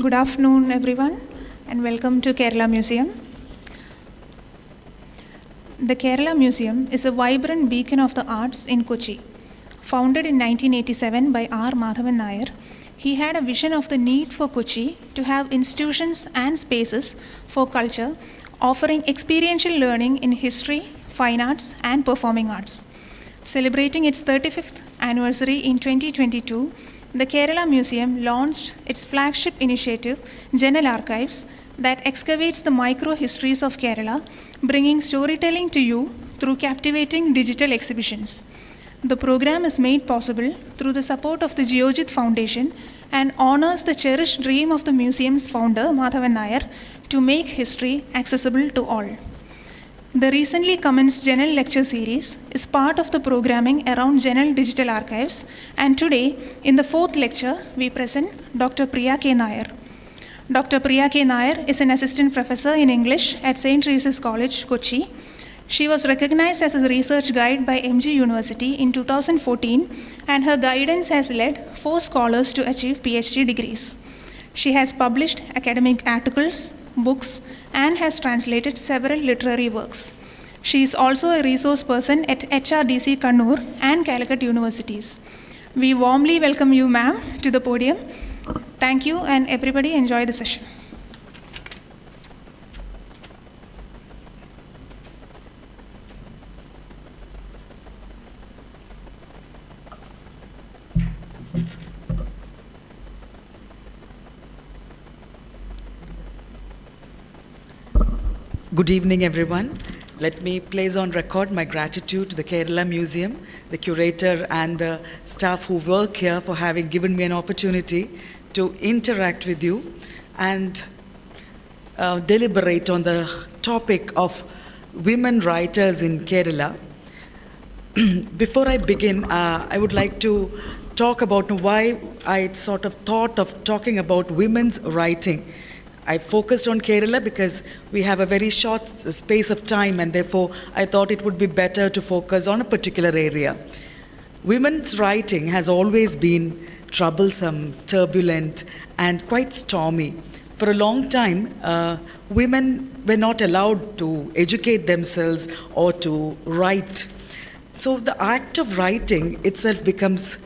Good afternoon, everyone, and welcome to Kerala Museum. The Kerala Museum is a vibrant beacon of the arts in Kochi. Founded in 1987 by R. Madhavan Nair, he had a vision of the need for Kochi to have institutions and spaces for culture, offering experiential learning in history, fine arts, and performing arts. Celebrating its 35th anniversary in 2022, the Kerala Museum launched its flagship initiative, General Archives, that excavates the micro-histories of Kerala, bringing storytelling to you through captivating digital exhibitions. The program is made possible through the support of the Geojit Foundation and honors the cherished dream of the museum's founder, Madhavan Nair, to make history accessible to all. The recently commenced General Lecture Series is part of the programming around General Digital Archives, and today, in the fourth lecture, we present Dr. Priya K. Nair. Dr. Priya K. Nair is an assistant professor in English at St. Teresa's College, Kochi. She was recognized as a research guide by MG University in 2014, and her guidance has led 4 scholars to achieve PhD degrees. She has published academic articles, books, and has translated several literary works. She is also a resource person at HRDC, Kannur, and Calicut universities. We warmly welcome you, ma'am, to the podium. Thank you, and everybody enjoy the session. Good evening, everyone. Let me place on record my gratitude to the Kerala Museum, the curator and the staff who work here for having given me an opportunity to interact with you and deliberate on the topic of women writers in Kerala. Before I begin, I would like to talk about why I sort of thought of talking about women's writing. I focused on Kerala because we have a very short space of time, and therefore I thought it would be better to focus on a particular area. Women's writing has always been troublesome, turbulent, and quite stormy. For a long time, women were not allowed to educate themselves or to write. So the act of writing itself becomes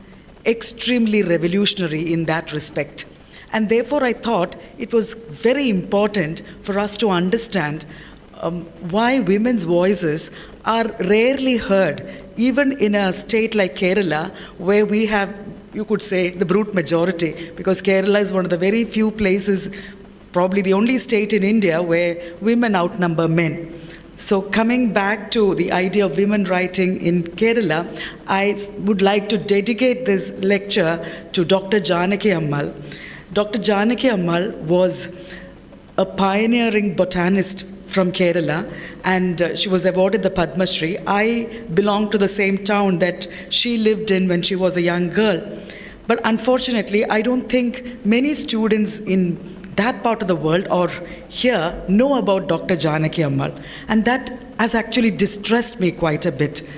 extremely revolutionary in that respect. And therefore, I thought it was very important for us to understand why women's voices are rarely heard, even in a state like Kerala, where we have, you could say, the brute majority, because Kerala is one of the very few places, probably the only state in India, where women outnumber men. So coming back to the idea of women writing in Kerala, I would like to dedicate this lecture to Dr. Janaki Ammal. Dr. Janaki Ammal was a pioneering botanist from Kerala, and she was awarded the Padma Shri. I belong to the same town that she lived in when she was a young girl. But unfortunately, I don't think many students in that part of the world or here know about Dr. Janaki Ammal. And that has actually distressed me quite a bit.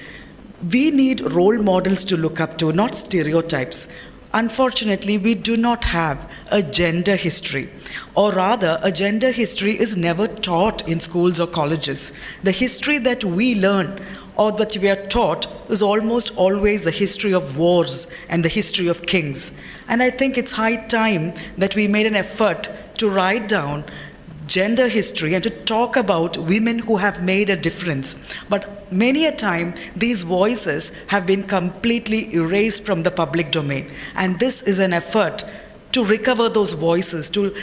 We need role models to look up to, not stereotypes. Unfortunately, we do not have a gender history, or rather, a gender history is never taught in schools or colleges. The history that we learn or that we are taught is almost always a history of wars and the history of kings. And I think it's high time that we made an effort to write down gender history and to talk about women who have made a difference. But many a time, these voices have been completely erased from the public domain. And this is an effort to recover those voices, to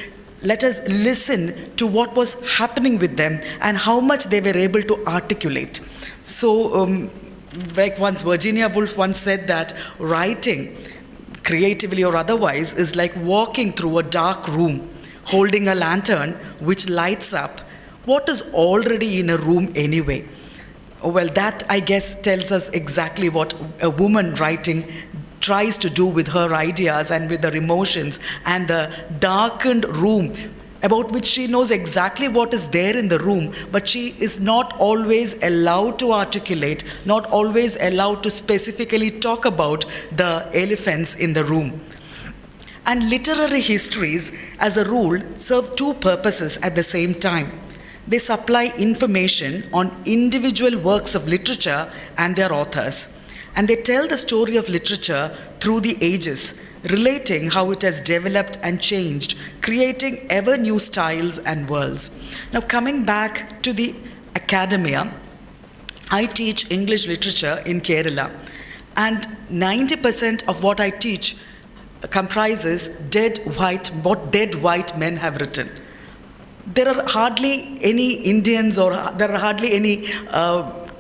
let us listen to what was happening with them and how much they were able to articulate. So, like once Virginia Woolf once said that writing, creatively or otherwise, is like walking through a dark room, holding a lantern which lights up what is already in a room anyway. Well, that, I guess, tells us exactly what a woman writing tries to do with her ideas and with her emotions and the darkened room about which she knows exactly what is there in the room, but she is not always allowed to articulate, not always allowed to specifically talk about the elephants in the room. And literary histories, as a rule, serve two purposes at the same time. They supply information on individual works of literature and their authors. And they tell the story of literature through the ages, relating how it has developed and changed, creating ever new styles and worlds. Now, coming back to the academia, I teach English literature in Kerala, and 90% of what I teach comprises what dead white men have written. There are hardly any Indians, or there are hardly any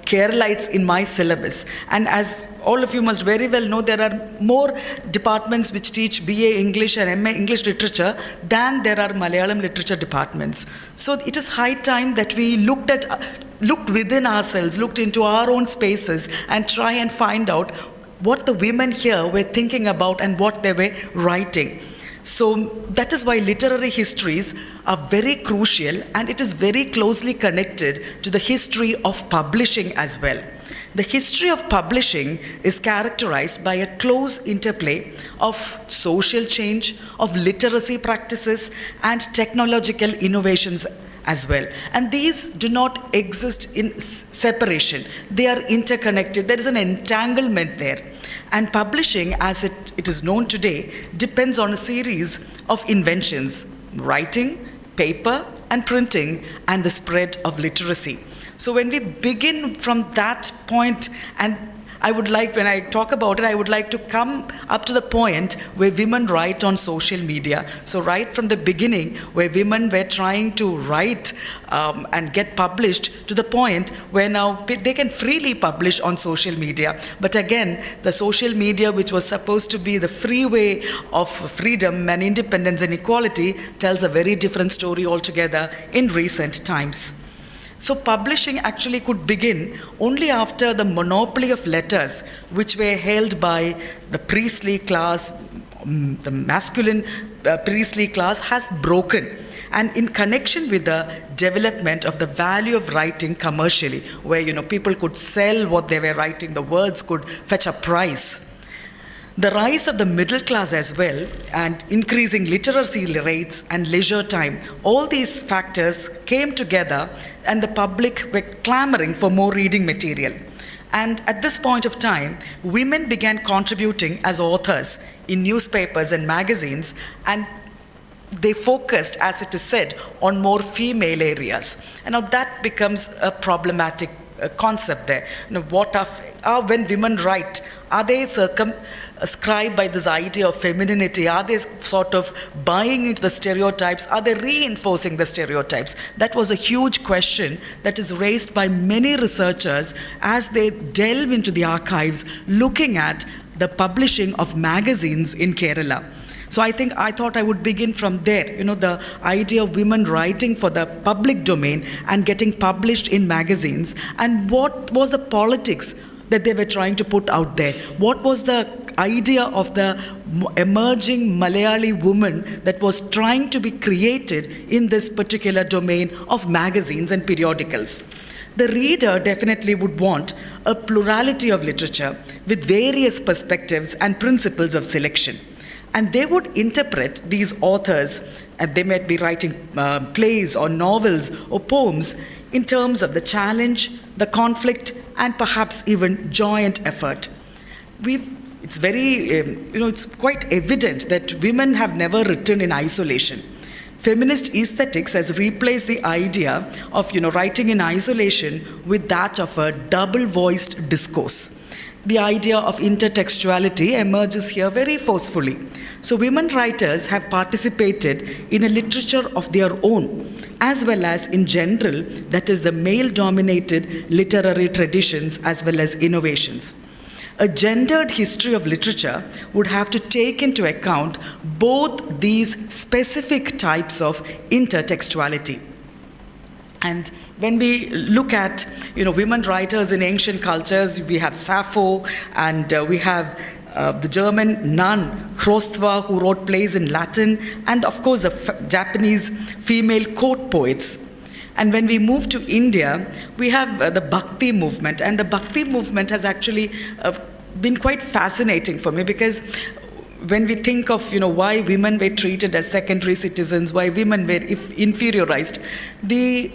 Keralites in my syllabus. And as all of you must very well know, there are more departments which teach BA English and MA English literature than there are Malayalam literature departments. So it is high time that we looked within ourselves, looked into our own spaces, and try and find out what the women here were thinking about and what they were writing. So that is why literary histories are very crucial, and it is very closely connected to the history of publishing as well. The history of publishing is characterized by a close interplay of social change, of literacy practices, and technological innovations as well. And these do not exist in separation. They are interconnected. There is an entanglement there. And publishing, as it is known today, depends on a series of inventions: writing, paper, and printing, and the spread of literacy. So when we begin from that point, and I would like, when I talk about it, I would like to come up to the point where women write on social media. So right from the beginning, where women were trying to write and get published, to the point where now they can freely publish on social media. But again, the social media, which was supposed to be the freeway of freedom and independence and equality, tells a very different story altogether in recent times. So publishing actually could begin only after the monopoly of letters, which were held by the priestly class, the masculine priestly class, has broken. And in connection with the development of the value of writing commercially, where people could sell what they were writing, the words could fetch a price. The rise of the middle class as well, and increasing literacy rates and leisure time, all these factors came together, and the public were clamoring for more reading material. And at this point of time, women began contributing as authors in newspapers and magazines, and they focused, as it is said, on more female areas. And now that becomes a problematic concept there. What when women write, are they circumscribed by this idea of femininity? Are they sort of buying into the stereotypes? Are they reinforcing the stereotypes? That was a huge question that is raised by many researchers as they delve into the archives, looking at the publishing of magazines in Kerala. So I thought I would begin from there, the idea of women writing for the public domain and getting published in magazines, and what was the politics that they were trying to put out there. What was the idea of the emerging Malayali woman that was trying to be created in this particular domain of magazines and periodicals? The reader definitely would want a plurality of literature with various perspectives and principles of selection. And they would interpret these authors, and they might be writing plays or novels or poems, in terms of the challenge, the conflict, and perhaps even joint effort. It's quite evident that women have never written in isolation. Feminist aesthetics has replaced the idea of writing in isolation with that of a double-voiced discourse. The idea of intertextuality emerges here very forcefully. So women writers have participated in a literature of their own, as well as in general, that is the male-dominated literary traditions as well as innovations. A gendered history of literature would have to take into account both these specific types of intertextuality. And when we look at, women writers in ancient cultures, we have Sappho, and we have the German nun, Hrosthwa, who wrote plays in Latin, and of course the Japanese female court poets. And when we move to India, we have the Bhakti movement, and the Bhakti movement has actually been quite fascinating for me, because when we think of, why women were treated as secondary citizens, why women were inferiorized, the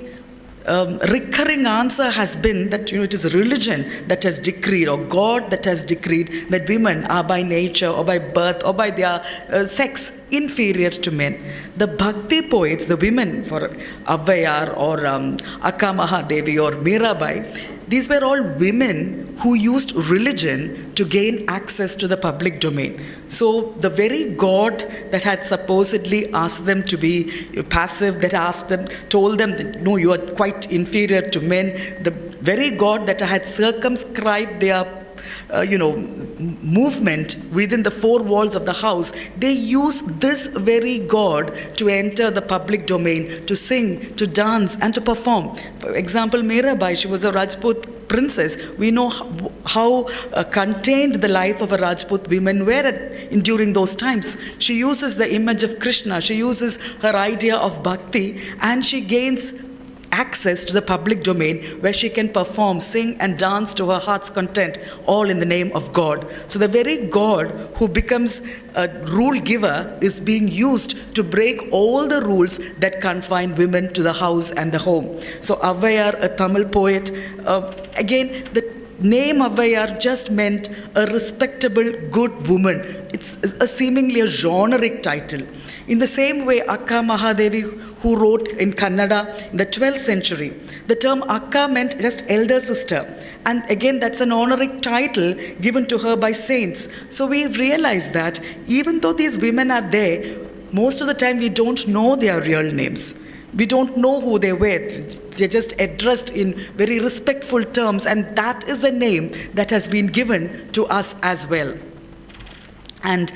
recurring answer has been that it is religion that has decreed, or God that has decreed, that women are by nature or by birth or by their sex inferior to men. The Bhakti poets, the women, for Avvayar or Akka Mahadevi or Mirabai, these were all women who used religion to gain access to the public domain. So the very God that had supposedly asked them to be passive, that told them that no, you are quite inferior to men, the very God that had circumscribed their movement within the four walls of the house, they use this very God to enter the public domain, to sing, to dance, and to perform. For example, Mirabai, she was a Rajput princess. We know how contained the life of a Rajput women were during those times. She uses the image of Krishna, she uses her idea of bhakti, and she gains access to the public domain where she can perform, sing and dance to her heart's content, all in the name of God. So the very God who becomes a rule giver is being used to break all the rules that confine women to the house and the home. So Avvayar, a Tamil poet, again, the name Avvayar just meant a respectable, good woman. It's a seemingly a generic title. In the same way, Akka Mahadevi, who wrote in Kannada in the 12th century, the term Akka meant just elder sister. And again, that's an honorific title given to her by saints. So we realize that even though these women are there, most of the time we don't know their real names. We don't know who they were. They're just addressed in very respectful terms, and that is the name that has been given to us as well. And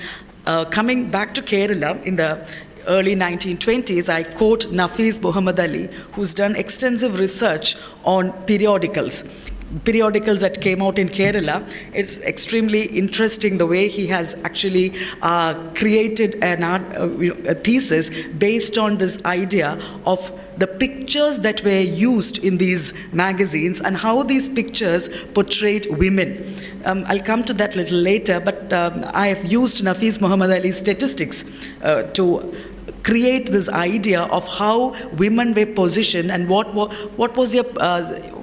coming back to Kerala, in the early 1920s, I quote Nafis Muhammad Ali, who's done extensive research on periodicals that came out in Kerala. It's extremely interesting the way he has actually created a thesis based on this idea of the pictures that were used in these magazines and how these pictures portrayed women. I'll come to that a little later, but I have used Nafis Muhammad Ali's statistics to create this idea of how women were positioned and what was their,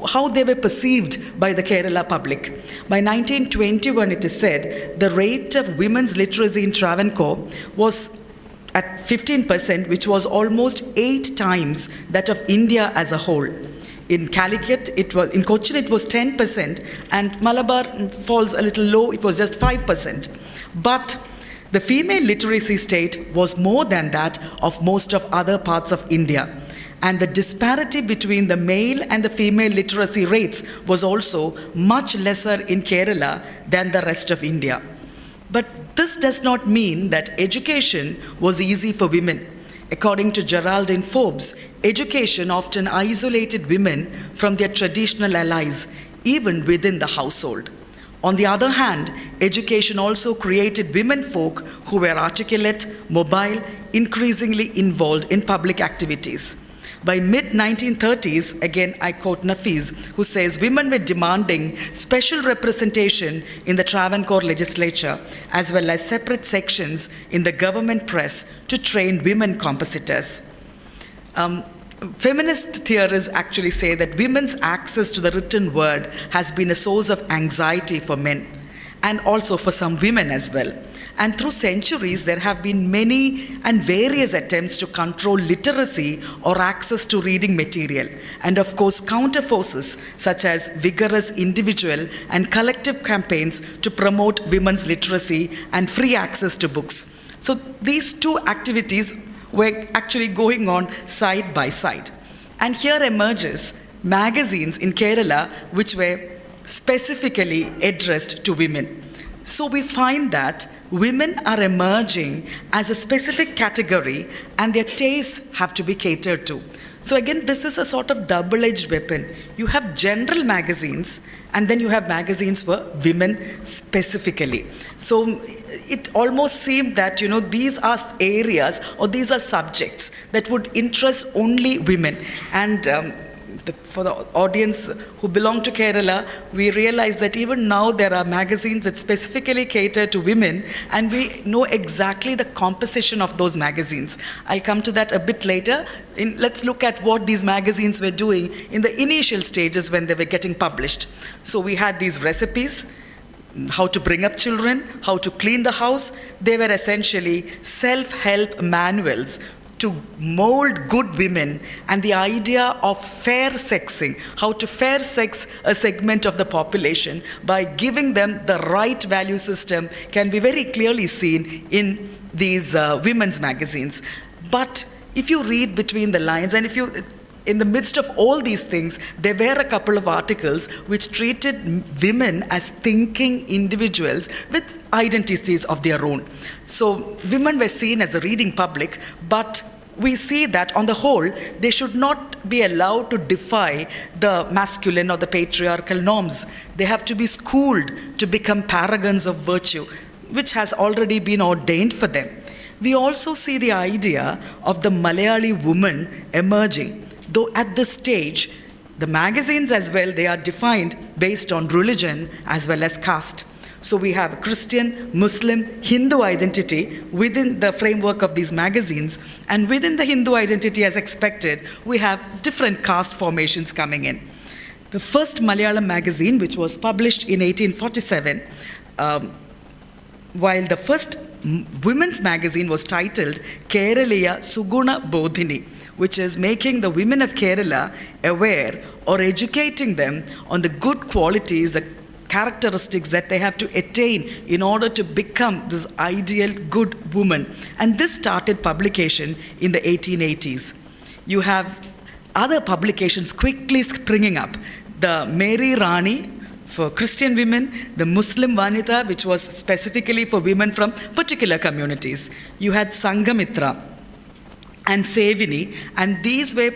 how they were perceived by the Kerala public. By 1921, it is said, the rate of women's literacy in Travancore was at 15%, which was almost 8 times that of India as a whole. In Calicut, in Cochin, it was 10%, and Malabar falls a little low, it was just 5%. But the female literacy state was more than that of most of other parts of India. And the disparity between the male and the female literacy rates was also much lesser in Kerala than the rest of India. But this does not mean that education was easy for women. According to Geraldine Forbes, education often isolated women from their traditional allies, even within the household. On the other hand, education also created women folk who were articulate, mobile, increasingly involved in public activities. By mid-1930s, again I quote Nafis, who says women were demanding special representation in the Travancore legislature, as well as separate sections in the government press to train women compositors. Feminist theorists actually say that women's access to the written word has been a source of anxiety for men, and also for some women as well. And through centuries, there have been many and various attempts to control literacy or access to reading material. And of course, counter forces such as vigorous individual and collective campaigns to promote women's literacy and free access to books. So these two activities were actually going on side by side. And here emerges magazines in Kerala which were specifically addressed to women. So we find that women are emerging as a specific category and their tastes have to be catered to. So again, this is a sort of double-edged weapon. You have general magazines and then you have magazines for women specifically. So it almost seemed that, these are areas or these are subjects that would interest only women. And for the audience who belong to Kerala, we realize that even now there are magazines that specifically cater to women, and we know exactly the composition of those magazines. I'll come to that a bit later. Let's look at what these magazines were doing in the initial stages when they were getting published. So we had these recipes, how to bring up children, how to clean the house. They were essentially self-help manuals to mold good women, and the idea of fair sexing, how to fair sex a segment of the population by giving them the right value system, can be very clearly seen in these women's magazines. But if you read between the lines, and if you, in the midst of all these things, there were a couple of articles which treated women as thinking individuals with identities of their own. So women were seen as a reading public, but we see that on the whole, they should not be allowed to defy the masculine or the patriarchal norms. They have to be schooled to become paragons of virtue, which has already been ordained for them. We also see the idea of the Malayali woman emerging, though at this stage, the magazines as well, they are defined based on religion as well as caste. So we have Christian, Muslim, Hindu identity within the framework of these magazines. And within the Hindu identity, as expected, we have different caste formations coming in. The first Malayalam magazine, which was published in 1847, while the first women's magazine was titled Keraliya Suguna Bodhini, which is making the women of Kerala aware or educating them on the good qualities, the characteristics that they have to attain in order to become this ideal good woman. And this started publication in the 1880s. You have other publications quickly springing up. The Mary Rani for Christian women, the Muslim Vanita, which was specifically for women from particular communities. You had Sangamitra and Sevini, and these were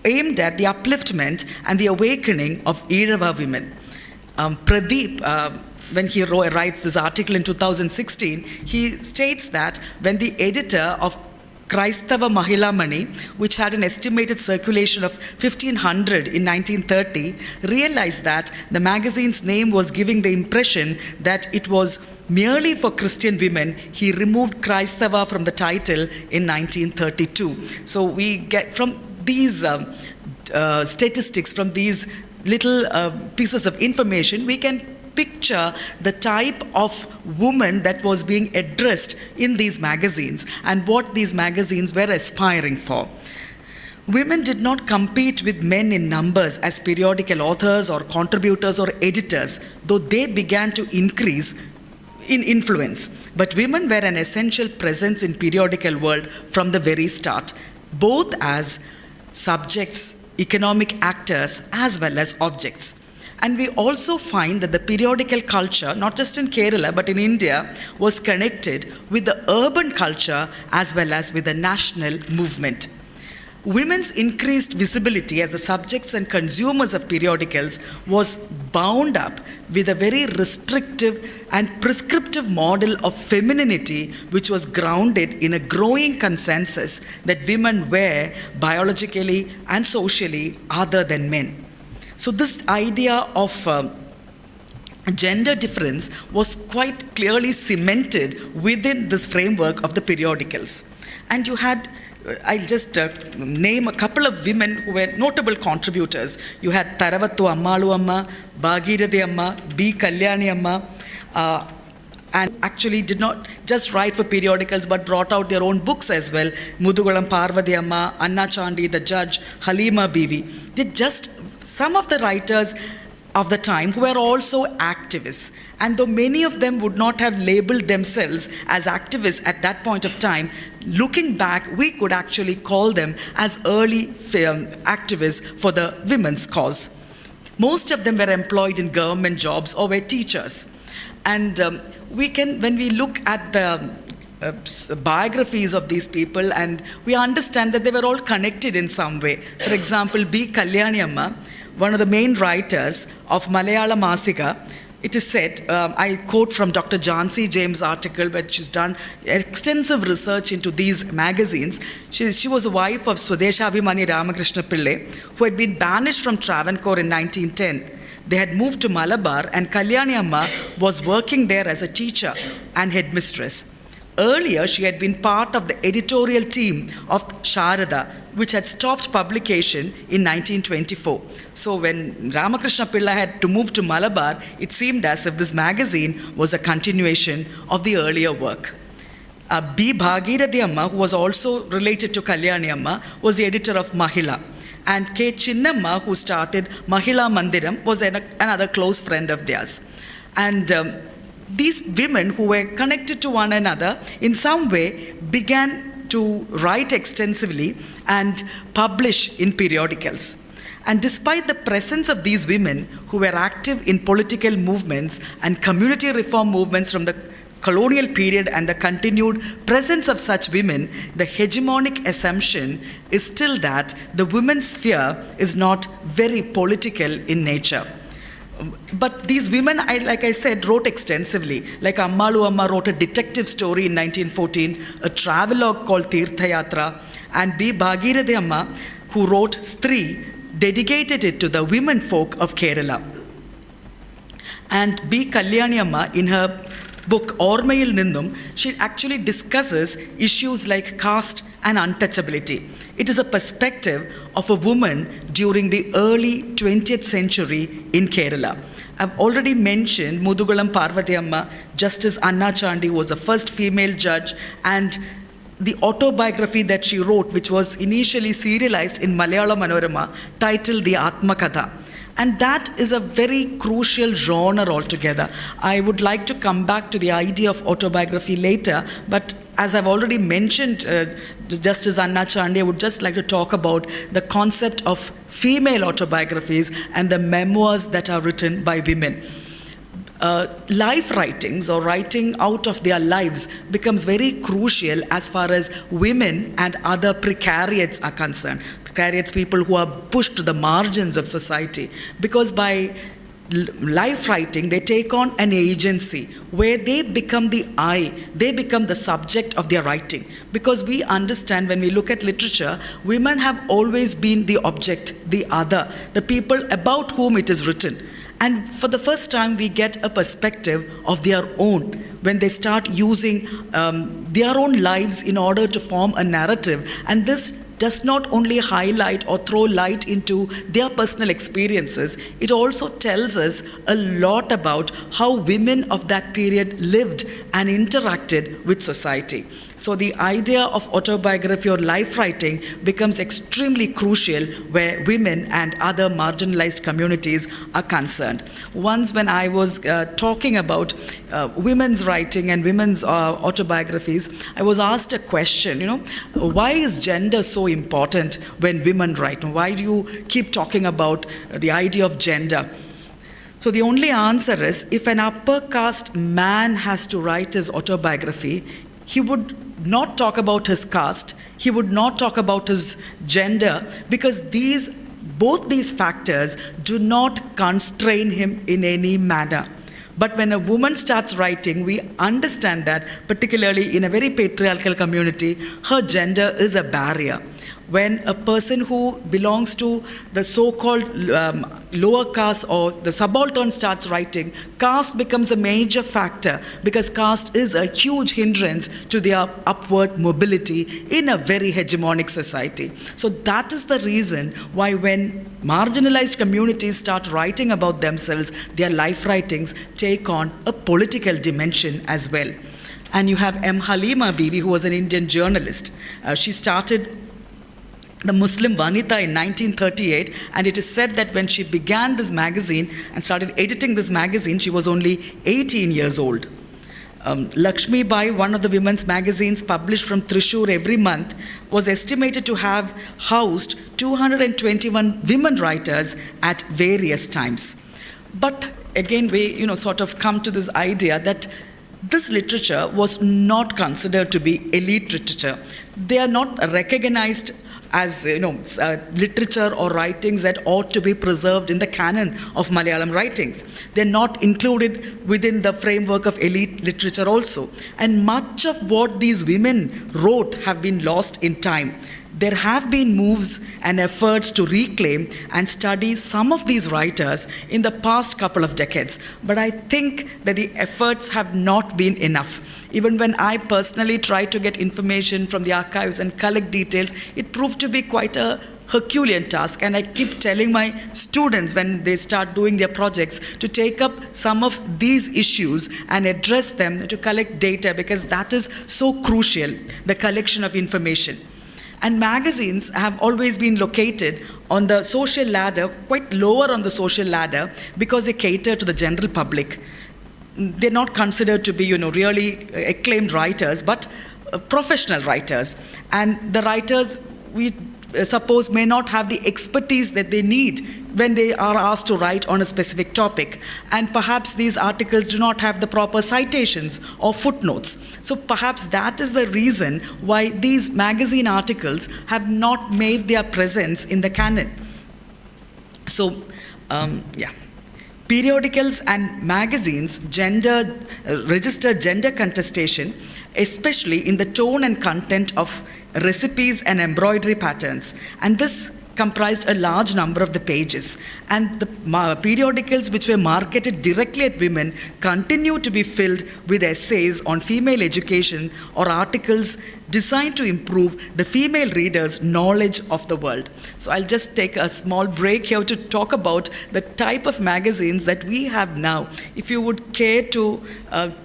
aimed at the upliftment and the awakening of Irava women. Pradeep, when he writes this article in 2016, he states that when the editor of Kraistava Mahila Mani, which had an estimated circulation of 1,500 in 1930, realized that the magazine's name was giving the impression that it was merely for Christian women, he removed Kraistava from the title in 1932. So we get from these statistics, from these little pieces of information, we can picture the type of woman that was being addressed in these magazines and what these magazines were aspiring for. Women did not compete with men in numbers as periodical authors or contributors or editors, though they began to increase in influence. But women were an essential presence in periodical world from the very start, both as subjects, economic actors, as well as objects. And we also find that the periodical culture, not just in Kerala, but in India, was connected with the urban culture as well as with the national movement. Women's increased visibility as the subjects and consumers of periodicals was bound up with a very restrictive and prescriptive model of femininity, which was grounded in a growing consensus that women were biologically and socially other than men. So this idea of gender difference was quite clearly cemented within this framework of the periodicals. And you had, I'll just name a couple of women who were notable contributors. You had Taravattu Ammalu Amma, Bhagirathi Amma, B. Kalyani Amma, and actually did not just write for periodicals but brought out their own books as well. Mudugulam Parvati Amma, Anna Chandi, the judge, Halima Bibi. They just some of the writers of the time who were also activists. And though many of them would not have labeled themselves as activists at that point of time, looking back, we could actually call them as early activists for the women's cause. Most of them were employed in government jobs or were teachers. And we can, when we look at the biographies of these people, and we understand that they were all connected in some way. For example, B. Kalyani Amma, one of the main writers of Malayalam Masika, it is said, I quote from Dr. Jansi James' article, where she's done extensive research into these magazines. She was the wife of Swadeshabhimani Ramakrishna Pillai, who had been banished from Travancore in 1910. They had moved to Malabar, and Kalyani Amma was working there as a teacher and headmistress. Earlier, she had been part of the editorial team of Sharada, which had stopped publication in 1924. So when Ramakrishna Pillai had to move to Malabar, it seemed as if this magazine was a continuation of the earlier work. B. Bhagirathi Amma, who was also related to Kalyani Amma, was the editor of Mahila. And K. Chinnamma, who started Mahila Mandiram, was another close friend of theirs. And these women who were connected to one another in some way began to write extensively and publish in periodicals. And despite the presence of these women who were active in political movements and community reform movements from the colonial period and the continued presence of such women, the hegemonic assumption is still that the women's sphere is not very political in nature. But these women, like I said, wrote extensively. Like Ammalu Amma wrote a detective story in 1914, a travelogue called Tirtha Yatra, and B. Bhagirathi Amma, who wrote Stree, dedicated it to the women folk of Kerala. And B. Kalyani Amma, in her book Ormayil Nindum, she actually discusses issues like caste and untouchability. It is a perspective of a woman during the early 20th century in Kerala. I've already mentioned Mudugalam Parvati Amma, Justice Anna Chandi, who was the first female judge, and the autobiography that she wrote, which was initially serialized in Malayalam Manorama, titled The Atmakatha. And that is a very crucial genre altogether. I would like to come back to the idea of autobiography later, but as I've already mentioned, Justice Anna Chandi, I would just like to talk about the concept of female autobiographies and the memoirs that are written by women. Life writings or writing out of their lives becomes very crucial as far as women and other precariats are concerned. Precariats, people who are pushed to the margins of society, because by life writing they take on an agency where they become the I, they become the subject of their writing. Because we understand, when we look at literature, women have always been the object, the other, the people about whom it is written. And for the first time, we get a perspective of their own when they start using their own lives in order to form a narrative. And this does not only highlight or throw light into their personal experiences, it also tells us a lot about how women of that period lived and interacted with society. So the idea of autobiography or life writing becomes extremely crucial where women and other marginalized communities are concerned. Once when I was talking about women's writing and women's autobiographies, I was asked a question, why is gender so important when women write? Why do you keep talking about the idea of gender? So the only answer is, if an upper caste man has to write his autobiography, he would not talk about his caste, he would not talk about his gender, because both these factors do not constrain him in any manner. But when a woman starts writing, we understand that, particularly in a very patriarchal community, her gender is a barrier. When a person who belongs to the so-called lower caste or the subaltern starts writing, caste becomes a major factor, because caste is a huge hindrance to their upward mobility in a very hegemonic society. So that is the reason why when marginalized communities start writing about themselves, their life writings take on a political dimension as well. And you have M. Halima Bibi, who was an Indian journalist. She started the Muslim Vanita in 1938, and it is said that when she began this magazine and started editing this magazine, she was only 18 years old. Lakshmi Bai, one of the women's magazines published from Thrissur every month, was estimated to have housed 221 women writers at various times. But again, we sort of come to this idea that this literature was not considered to be elite literature. They are not recognized as literature or writings that ought to be preserved in the canon of Malayalam writings. They're not included within the framework of elite literature also. And much of what these women wrote have been lost in time. There have been moves and efforts to reclaim and study some of these writers in the past couple of decades, but I think that the efforts have not been enough. Even when I personally try to get information from the archives and collect details, it proved to be quite a Herculean task, and I keep telling my students when they start doing their projects to take up some of these issues and address them, to collect data, because that is so crucial, the collection of information. And magazines have always been located on the social ladder, quite lower on the social ladder, because they cater to the general public. They're not considered to be, really acclaimed writers, but professional writers. And the writers, we suppose, may not have the expertise that they need when they are asked to write on a specific topic. And perhaps these articles do not have the proper citations or footnotes. So perhaps that is the reason why these magazine articles have not made their presence in the canon. So, periodicals and magazines register gender contestation, especially in the tone and content of recipes and embroidery patterns. And this comprised a large number of the pages. And the periodicals which were marketed directly at women continue to be filled with essays on female education or articles designed to improve the female reader's knowledge of the world. So I'll just take a small break here to talk about the type of magazines that we have now. If you would care to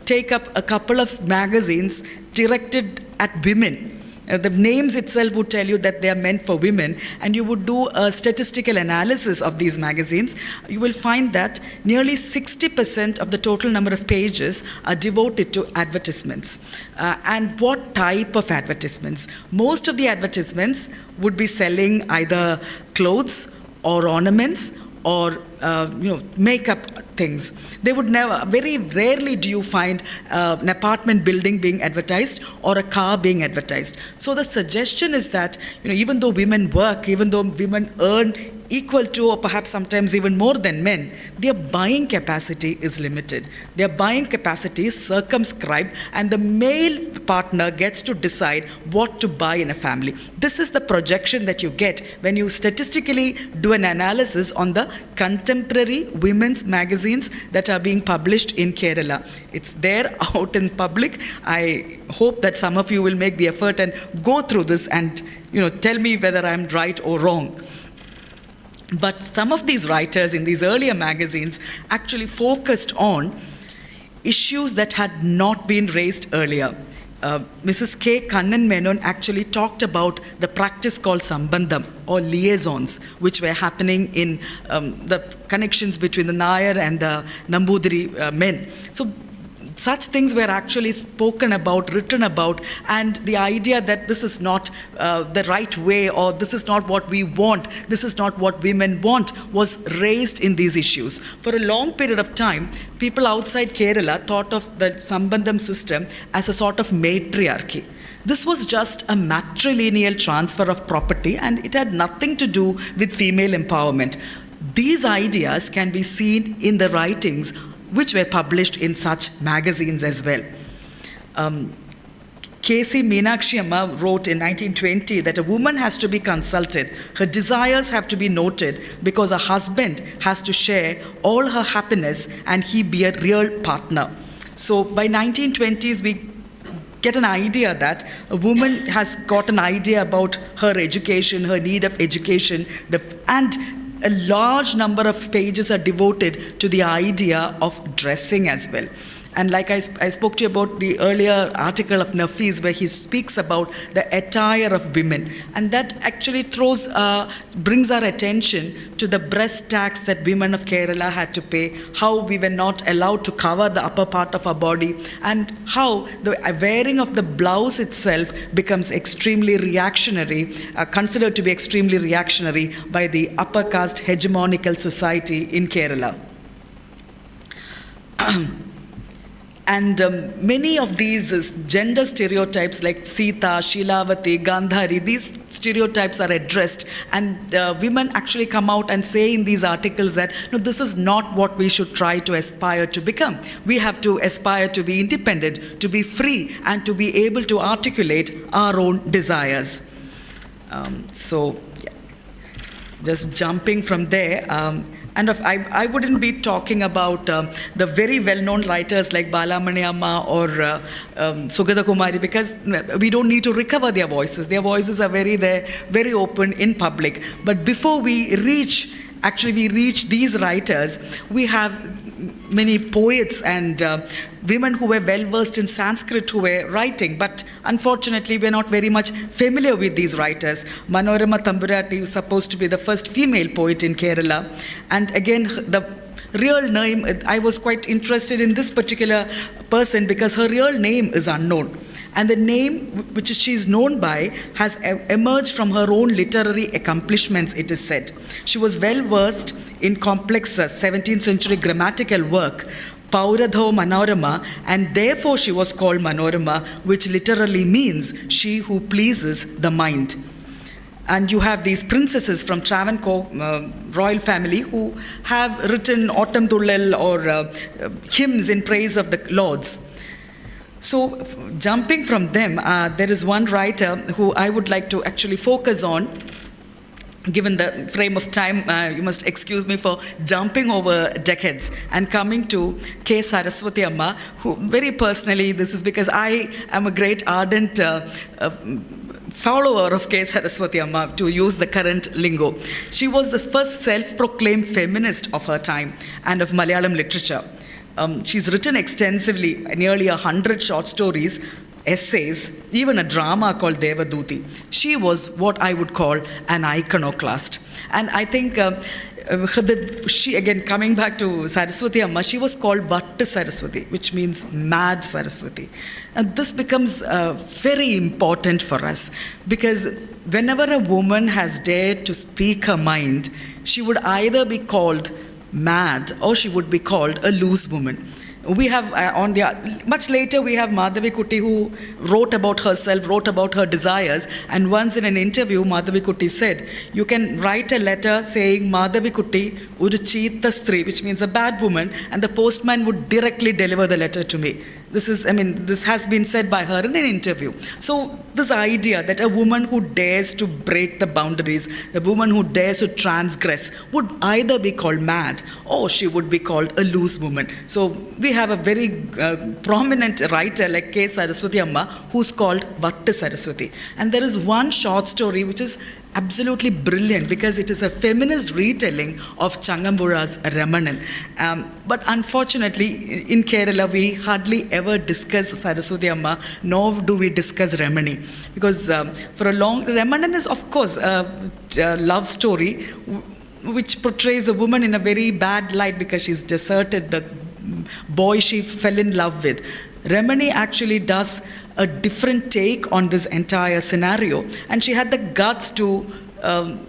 take up a couple of magazines directed at women, the names itself would tell you that they are meant for women, and you would do a statistical analysis of these magazines, you will find that nearly 60% of the total number of pages are devoted to advertisements. And what type of advertisements? Most of the advertisements would be selling either clothes or ornaments or makeup things. They would never, very rarely do you find an apartment building being advertised or a car being advertised. So the suggestion is that even though women work, even though women earn equal to or perhaps sometimes even more than men, their buying capacity is limited. Their buying capacity is circumscribed, and the male partner gets to decide what to buy in a family. This is the projection that you get when you statistically do an analysis on the contemporary women's magazines that are being published in Kerala. It's there out in public. I hope that some of you will make the effort and go through this and tell me whether I'm right or wrong. But some of these writers in these earlier magazines actually focused on issues that had not been raised earlier. Mrs. K. Kannur Menon actually talked about the practice called Sambandam, or liaisons, which were happening in the connections between the Nair and the Nambudiri men. So such things were actually spoken about, written about, and the idea that this is not the right way, or this is not what we want, this is not what women want, was raised in these issues. For a long period of time, people outside Kerala thought of the Sambandam system as a sort of matriarchy. This was just a matrilineal transfer of property, and it had nothing to do with female empowerment. These ideas can be seen in the writings which were published in such magazines as well. K.C. Meenakshi Amma wrote in 1920 that a woman has to be consulted, her desires have to be noted, because a husband has to share all her happiness and he be a real partner. So by 1920s, we get an idea that a woman has got an idea about her education, her need of education, and a large number of pages are devoted to the idea of dressing as well. And like I spoke to you about the earlier article of Nafis, where he speaks about the attire of women. And that actually brings our attention to the breast tax that women of Kerala had to pay, how we were not allowed to cover the upper part of our body, and how the wearing of the blouse itself becomes extremely reactionary, considered to be extremely reactionary by the upper caste hegemonical society in Kerala. And many of these gender stereotypes like Sita, Shilavati, Gandhari, these stereotypes are addressed, and women actually come out and say in these articles that, no, this is not what we should try to aspire to become. We have to aspire to be independent, to be free, and to be able to articulate our own desires. Just jumping from there, I wouldn't be talking about the very well-known writers like Balamani Amma or Sugata Kumari, because we don't need to recover their voices. Their voices are very open in public. But before we reach these writers, we have many poets and women who were well-versed in Sanskrit who were writing, but unfortunately we're not very much familiar with these writers. Manorama Tamburati is supposed to be the first female poet in Kerala, and again, the real name, I was quite interested in this particular person because her real name is unknown. And the name which she is known by has emerged from her own literary accomplishments, it is said. She was well versed in complex 17th century grammatical work, Pauradho Manorama, and therefore she was called Manorama, which literally means she who pleases the mind. And you have these princesses from Travancore royal family who have written Autumn Thullal or hymns in praise of the lords. So jumping from them, there is one writer who I would like to actually focus on. Given the frame of time, you must excuse me for jumping over decades and coming to K. Saraswati Amma, who very personally, this is because I am a great ardent follower of K. Saraswati Amma, to use the current lingo. She was the first self-proclaimed feminist of her time and of Malayalam literature. She's written extensively, nearly 100 short stories, essays, even a drama called Devaduti. She was what I would call an iconoclast. And I think she, again, coming back to Saraswati Amma, she was called Vattu Saraswati, which means mad Saraswati. And this becomes very important for us, because whenever a woman has dared to speak her mind, she would either be called mad or she would be called a loose woman. We have, much later, we have Madhavi Kutty, who wrote about herself, wrote about her desires, and once in an interview, Madhavi Kutty said, you can write a letter saying, Madhavi Kutty, Uru Cheeta Stri, which means a bad woman, and the postman would directly deliver the letter to me. This has been said by her in an interview. So this idea that a woman who dares to break the boundaries, the woman who dares to transgress, would either be called mad or she would be called a loose woman. So we have a very prominent writer like K. Saraswati Amma, who's called Vattu Saraswati. And there is one short story which is absolutely brilliant because it is a feminist retelling of Changambura's Ramanan. But unfortunately, in Kerala, we hardly ever discuss Saraswati Amma, nor do we discuss Ramani. Because Ramanan is, of course, a love story which portrays a woman in a very bad light because she's deserted the boy she fell in love with. Ramani actually does a different take on this entire scenario, and she had the guts to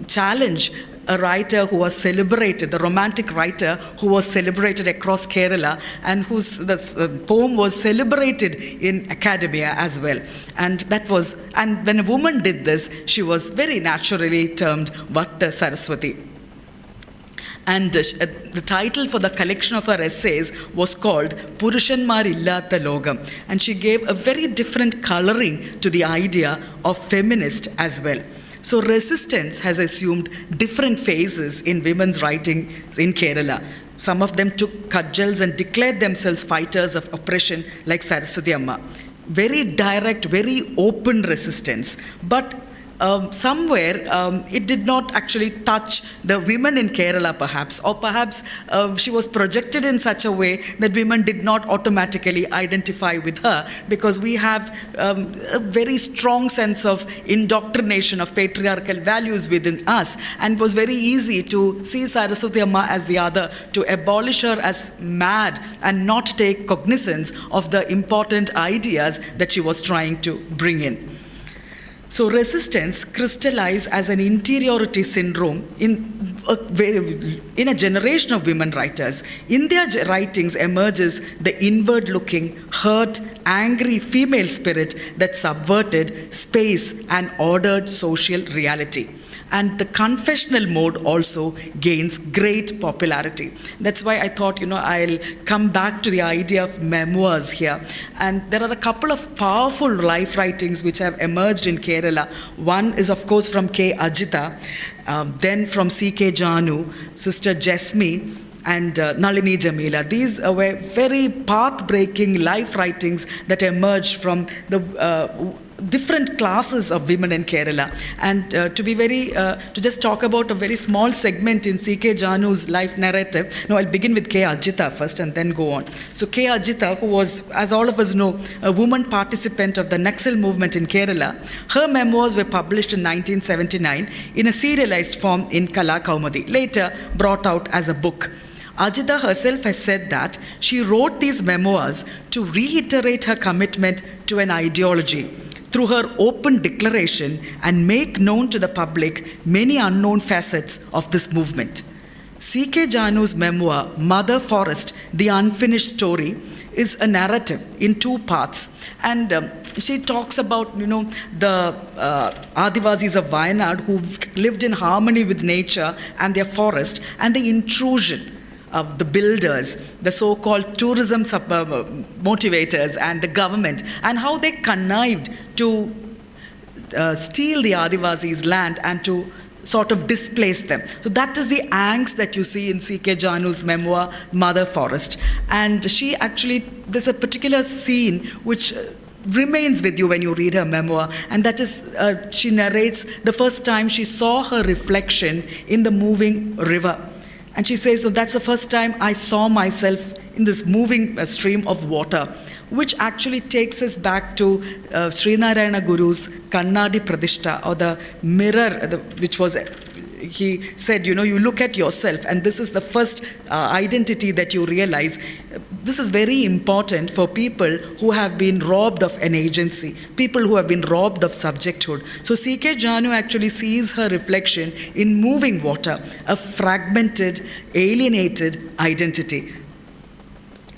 challenge a writer who was celebrated, the romantic writer who was celebrated across Kerala and whose poem was celebrated in academia as well. And when a woman did this, she was very naturally termed Vattu Saraswati. And the title for the collection of her essays was called Purushanmar Illatha Logam. And she gave a very different coloring to the idea of feminist as well. So resistance has assumed different phases in women's writing in Kerala. Some of them took cudgels and declared themselves fighters of oppression like Saraswati Amma. Very direct, very open resistance. But somewhere it did not actually touch the women in Kerala perhaps, or perhaps she was projected in such a way that women did not automatically identify with her, because we have a very strong sense of indoctrination of patriarchal values within us, and it was very easy to see Saraswati Amma as the other, to abolish her as mad and not take cognizance of the important ideas that she was trying to bring in. So resistance crystallized as an interiority syndrome in in a generation of women writers. In their writings emerges the inward-looking, hurt, angry female spirit that subverted space and ordered social reality. And the confessional mode also gains great popularity. That's why I thought, I'll come back to the idea of memoirs here. And there are a couple of powerful life writings which have emerged in Kerala. One is, of course, from K. Ajitha, then from C.K. Janu, Sister Jesmi, and Nalini Jamila. These were very path-breaking life writings that emerged from the different classes of women in Kerala. And to just talk about a very small segment in C.K. Janu's life narrative. No, I'll begin with K. Ajitha first and then go on. So K. Ajitha, who was, as all of us know, a woman participant of the Naxal movement in Kerala, her memoirs were published in 1979 in a serialized form in Kala Kaumudi, later brought out as a book. Ajitha herself has said that she wrote these memoirs to reiterate her commitment to an ideology through her open declaration and make known to the public many unknown facets of this movement. C.K. Janu's memoir, Mother Forest, The Unfinished Story, is a narrative in two parts. And she talks about, the Adivasis of Wayanad who lived in harmony with nature and their forest, and the intrusion of the builders, the so-called tourism motivators and the government, and how they connived to steal the Adivasis' land and to sort of displace them. So that is the angst that you see in C.K. Janu's memoir, Mother Forest. And she actually, there's a particular scene which remains with you when you read her memoir, and that is, she narrates the first time she saw her reflection in the moving river. And she says, so that's the first time I saw myself in this moving stream of water, which actually takes us back to Srinarayana Guru's Kannadi Pradishta, or the mirror, which was, he said, you look at yourself, and this is the first identity that you realize. This is very important for people who have been robbed of an agency, people who have been robbed of subjecthood. So C.K. Janu actually sees her reflection in moving water, a fragmented, alienated identity.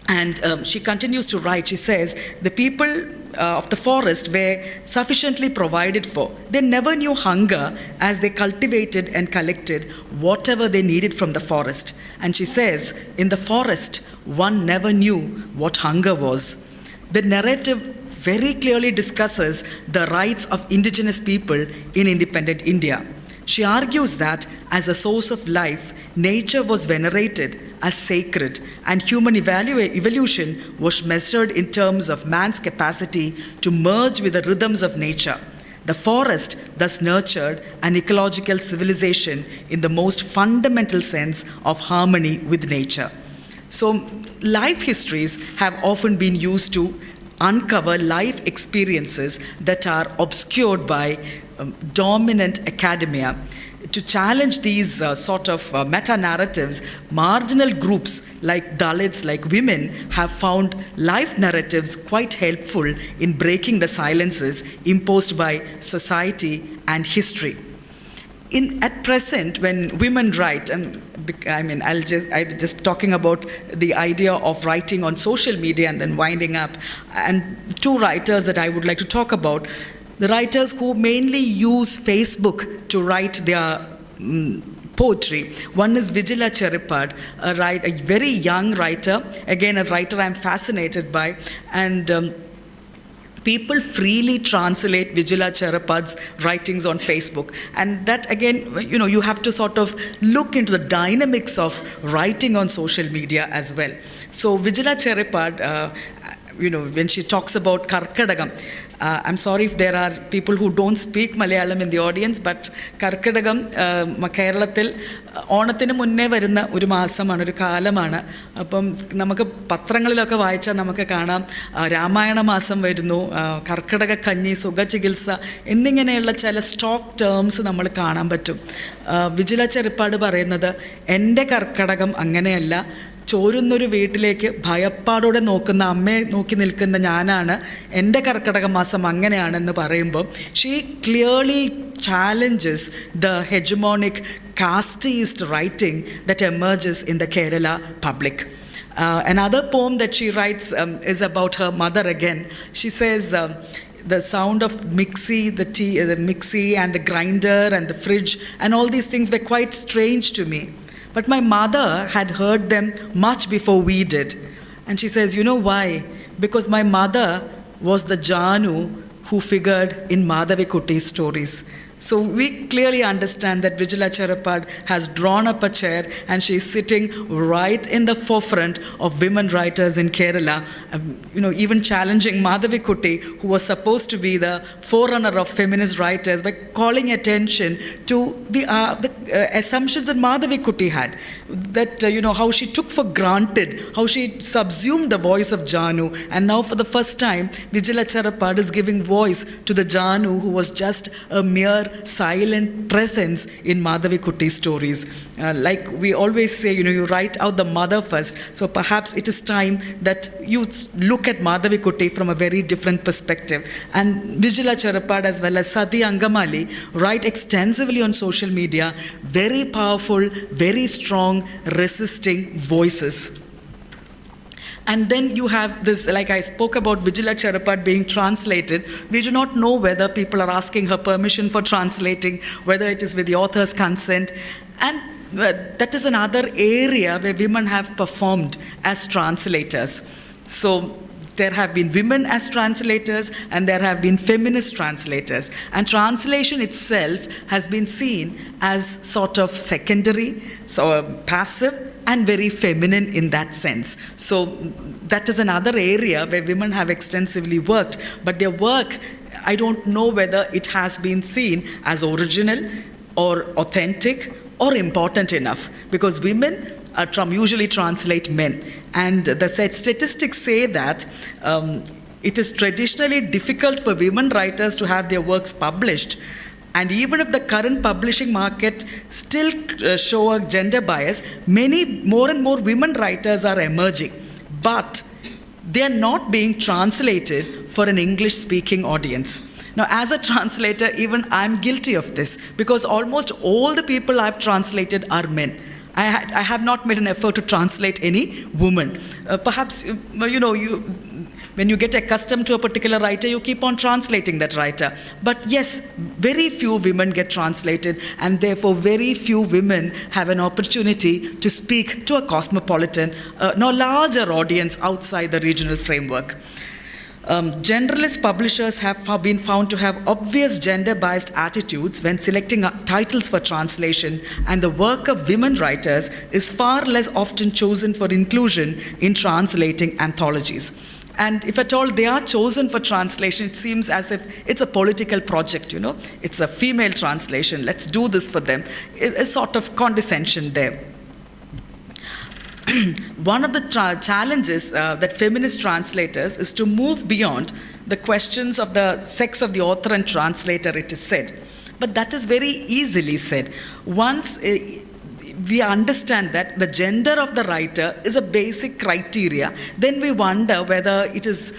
And she continues to write, she says, the people of the forest were sufficiently provided for. They never knew hunger as they cultivated and collected whatever they needed from the forest. And she says, in the forest, one never knew what hunger was. The narrative very clearly discusses the rights of indigenous people in independent India. She argues that as a source of life, nature was venerated as sacred, and human evolution was measured in terms of man's capacity to merge with the rhythms of nature. The forest thus nurtured an ecological civilization in the most fundamental sense of harmony with nature. So, life histories have often been used to uncover life experiences that are obscured by dominant academia. To challenge these sort of meta-narratives, marginal groups like Dalits, like women, have found life narratives quite helpful in breaking the silences imposed by society and history. At present, when women write, and I'm just talking about the idea of writing on social media and then winding up, and two writers that I would like to talk about. The writers who mainly use Facebook to write their poetry. One is Vigila Charapada, a very young writer, again a writer I'm fascinated by, and people freely translate Vigila Charapada's writings on Facebook. And that again, you have to sort of look into the dynamics of writing on social media as well. So Vigila Charapada, when she talks about Karkadagam, I'm sorry if there are people who don't speak Malayalam in the audience, but Karkadagam, Keralathil, ഓണത്തിന് മുന്നേ വരുന്ന ഒരു മാസമാണ്, ഒരു കാലമാണ്. അപ്പം നമുക്ക് പത്രങ്ങളിലൊക്കെ വായിച്ചാൽ നമുക്ക് കാണാം രാമായണ മാസം വരുന്നു, കർക്കിടക കഞ്ഞി, സുഖചികിത്സ എന്നിങ്ങനെയുള്ള ചില സ്റ്റോക്ക് ടേംസ് നമ്മൾ കാണാൻ പറ്റും. വിജില ചെറുപ്പാട് പറയുന്നത് എൻ്റെ കർക്കിടകം അങ്ങനെയല്ല, ചോരുന്നൊരു വീട്ടിലേക്ക് ഭയപ്പാടോടെ നോക്കുന്ന അമ്മയെ നോക്കി നിൽക്കുന്ന ഞാനാണ്, എൻ്റെ കർക്കിടക മാസം അങ്ങനെയാണെന്ന് പറയുമ്പോൾ she clearly challenges the hegemonic casteist writing that emerges in the Kerala public. Another poem that she writes is about her mother again. She says, the sound of the mixie and the grinder and the fridge and all these things were quite strange to me. But my mother had heard them much before we did. And she says, you know why? Because my mother was the Janu who figured in Madhavikutti's stories. So we clearly understand that Vigila Charapada has drawn up a chair and she is sitting right in the forefront of women writers in Kerala, even challenging Madhavikutty, who was supposed to be the forerunner of feminist writers, by calling attention to the assumptions that Madhavikutty had, that how she took for granted, how she subsumed the voice of Janu, and now for the first time Vigila Charapada is giving voice to the Janu who was just a mere silent presence in Madhavikutti's stories. Like we always say, you write out the mother first. So perhaps it is time that you look at Madhavikutti from a very different perspective. And Vigila Charapada as well as Sati Angamali write extensively on social media, very powerful, very strong, resisting voices. And then you have this, like I spoke about Vigila Charapada being translated. We do not know whether people are asking her permission for translating, whether it is with the author's consent. And that is another area where women have performed as translators. So there have been women as translators and there have been feminist translators. And translation itself has been seen as sort of secondary, so passive, and very feminine in that sense. So that is another area where women have extensively worked, but their work, I don't know whether it has been seen as original or authentic or important enough, because women usually translate men. And the statistics say that it is traditionally difficult for women writers to have their works published. And even if the current publishing market still show a gender bias, many more and more women writers are emerging. But they are not being translated for an English-speaking audience. Now, as a translator, even I'm guilty of this, because almost all the people I've translated are men. I have not made an effort to translate any woman. Perhaps, when you get accustomed to a particular writer, you keep on translating that writer. But yes, very few women get translated, and therefore very few women have an opportunity to speak to a cosmopolitan, larger audience outside the regional framework. Generalist publishers have been found to have obvious gender-biased attitudes when selecting titles for translation, and the work of women writers is far less often chosen for inclusion in translating anthologies. And if at all they are chosen for translation, it seems as if it's a political project, It's a female translation, let's do this for them. A sort of condescension there. One of the challenges that feminist translators is to move beyond the questions of the sex of the author and translator, it is said. But that is very easily said. Once we understand that the gender of the writer is a basic criteria, then we wonder whether it is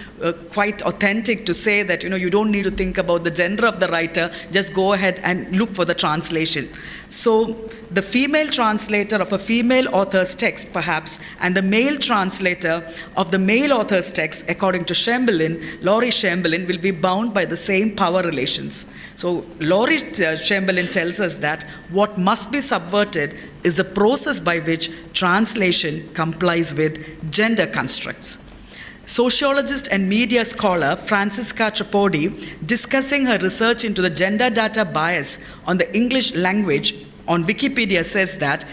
quite authentic to say that, you don't need to think about the gender of the writer, just go ahead and look for the translation. So the female translator of a female author's text, perhaps, and the male translator of the male author's text, according to Laurie Chamberlain, will be bound by the same power relations. So Laurie Chamberlain tells us that what must be subverted is the process by which translation complies with gender constructs. Sociologist and media scholar Francisca Tripodi, discussing her research into the gender data bias on the English language on Wikipedia, says that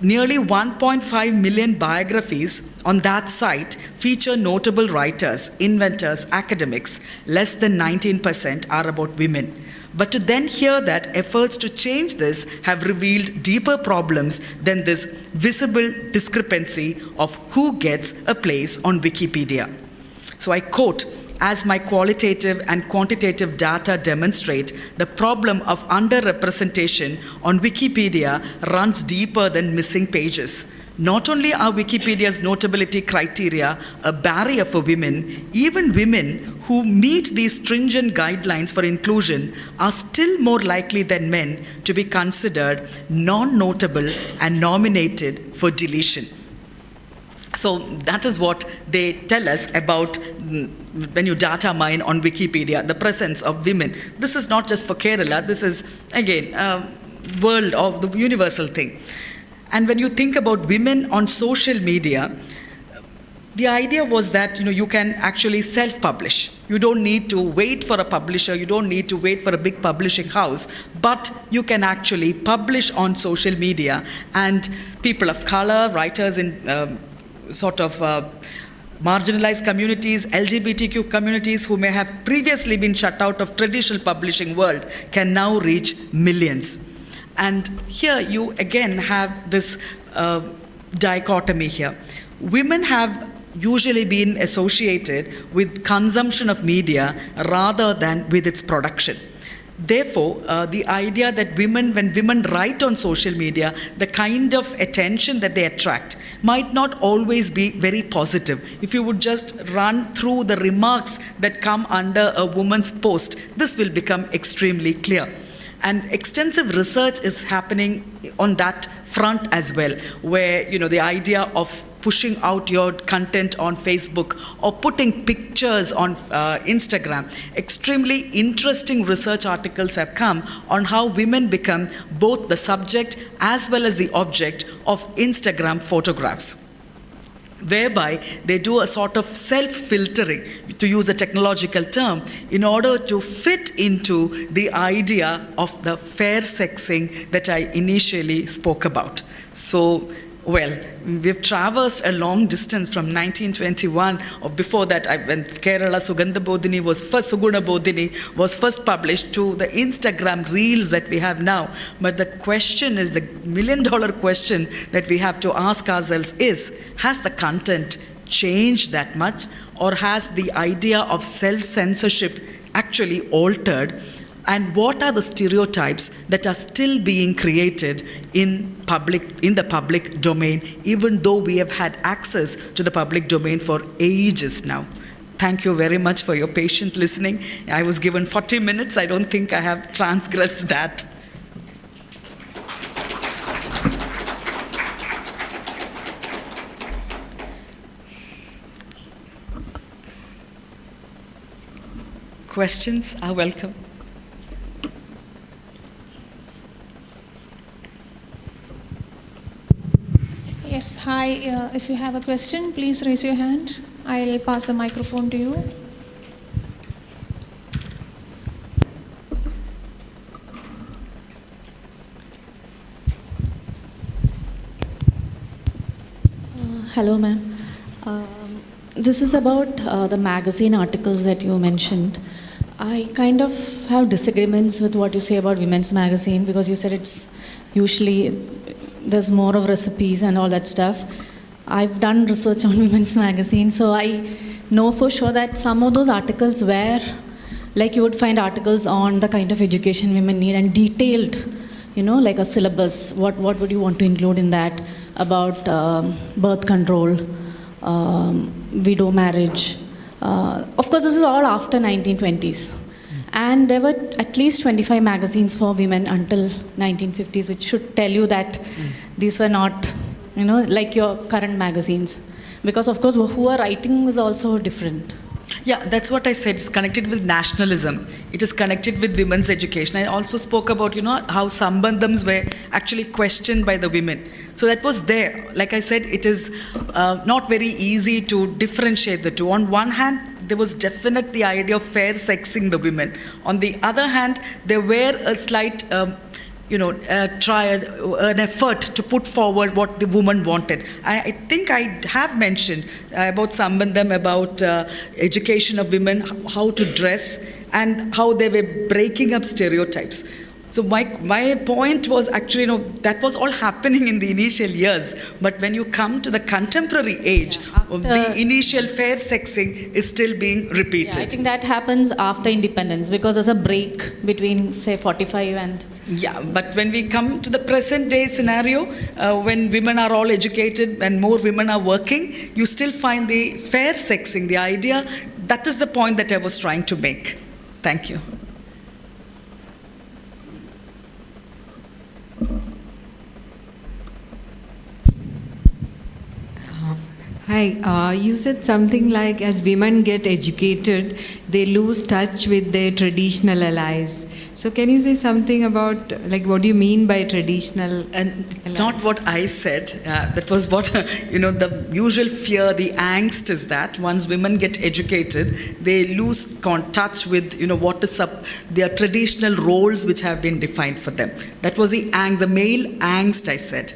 nearly 1.5 million biographies on that site feature notable writers, inventors, academics. Less than 19% are about women. But to then hear that efforts to change this have revealed deeper problems than this visible discrepancy of who gets a place on Wikipedia. So I quote, "As my qualitative and quantitative data demonstrate, the problem of underrepresentation on Wikipedia runs deeper than missing pages. Not only are Wikipedia's notability criteria a barrier for women, even women who meet these stringent guidelines for inclusion are still more likely than men to be considered non-notable and nominated for deletion. So that is what they tell us about when you data mine on Wikipedia, the presence of women. This is not just for Kerala, this is, again, world of the universal thing. And when you think about women on social media, the idea was that you can actually self-publish. You don't need to wait for a publisher, you don't need to wait for a big publishing house, but you can actually publish on social media, and people of color, writers in marginalized communities, LGBTQ communities who may have previously been shut out of traditional publishing world can now reach millions. And here you again have this dichotomy here. Women have usually been associated with consumption of media rather than with its production. Therefore, the idea that when women write on social media, the kind of attention that they attract might not always be very positive. If you would just run through the remarks that come under a woman's post, this will become extremely clear. And extensive research is happening on that front as well, where the idea of pushing out your content on Facebook or putting pictures on Instagram. Extremely interesting research articles have come on how women become both the subject as well as the object of Instagram photographs, whereby they do a sort of self-filtering, to use a technological term, in order to fit into the idea of the fair sexing that I initially spoke about. So, well, we've traversed a long distance from 1921, or before that, when Kerala Sugandha Bodhini Suguna Bodhini was first published, to the Instagram reels that we have now. But the question is, the million-dollar question that we have to ask ourselves is, has the content changed that much, or has the idea of self-censorship actually altered? And what are the stereotypes that are still being created in the public domain, even though we have had access to the public domain for ages now? Thank you very much for your patient listening. I was given 40 minutes. I don't think I have transgressed that. Questions are welcome. Yes, hi. If you have a question, please raise your hand. I'll pass the microphone to you. Hello, ma'am. This is about the magazine articles that you mentioned. I kind of have disagreements with what you say about women's magazine, because you said it's usually there's more of recipes and all that stuff. I've done research on women's magazine, so I know for sure that some of those articles were, like you would find articles on the kind of education women need and detailed, like a syllabus, what would you want to include in that, about birth control, widow marriage. Of course, this is all after 1920s. And there were at least 25 magazines for women until 1950s, which should tell you that these are not, like your current magazines. Because, of course, who are writing is also different. Yeah, that's what I said. It's connected with nationalism. It is connected with women's education. I also spoke about, how Sambandams were actually questioned by the women. So that was there. Like I said, it is not very easy to differentiate the two. On one hand, there was definitely the idea of fair sexing the women. On the other hand, there were a slight an effort to put forward what the woman wanted. I think I have mentioned about Sambandam, about education of women, how to dress, and how they were breaking up stereotypes. So my point was actually, that was all happening in the initial years. But when you come to the contemporary age, the initial fair sexing is still being repeated. Yeah, I think that happens after independence, because there's a break between, say, 45 and Yeah, but when we come to the present day scenario, when women are all educated and more women are working, you still find the fair sexing, the idea. That is the point that I was trying to make. Thank you. Hi, you said something like as women get educated, they lose touch with their traditional allies. So can you say something about, like, what do you mean by traditional allies? Not what I said. That was what, the usual fear, the angst is that once women get educated, they lose touch with, what is up, their traditional roles which have been defined for them. That was the male angst, I said.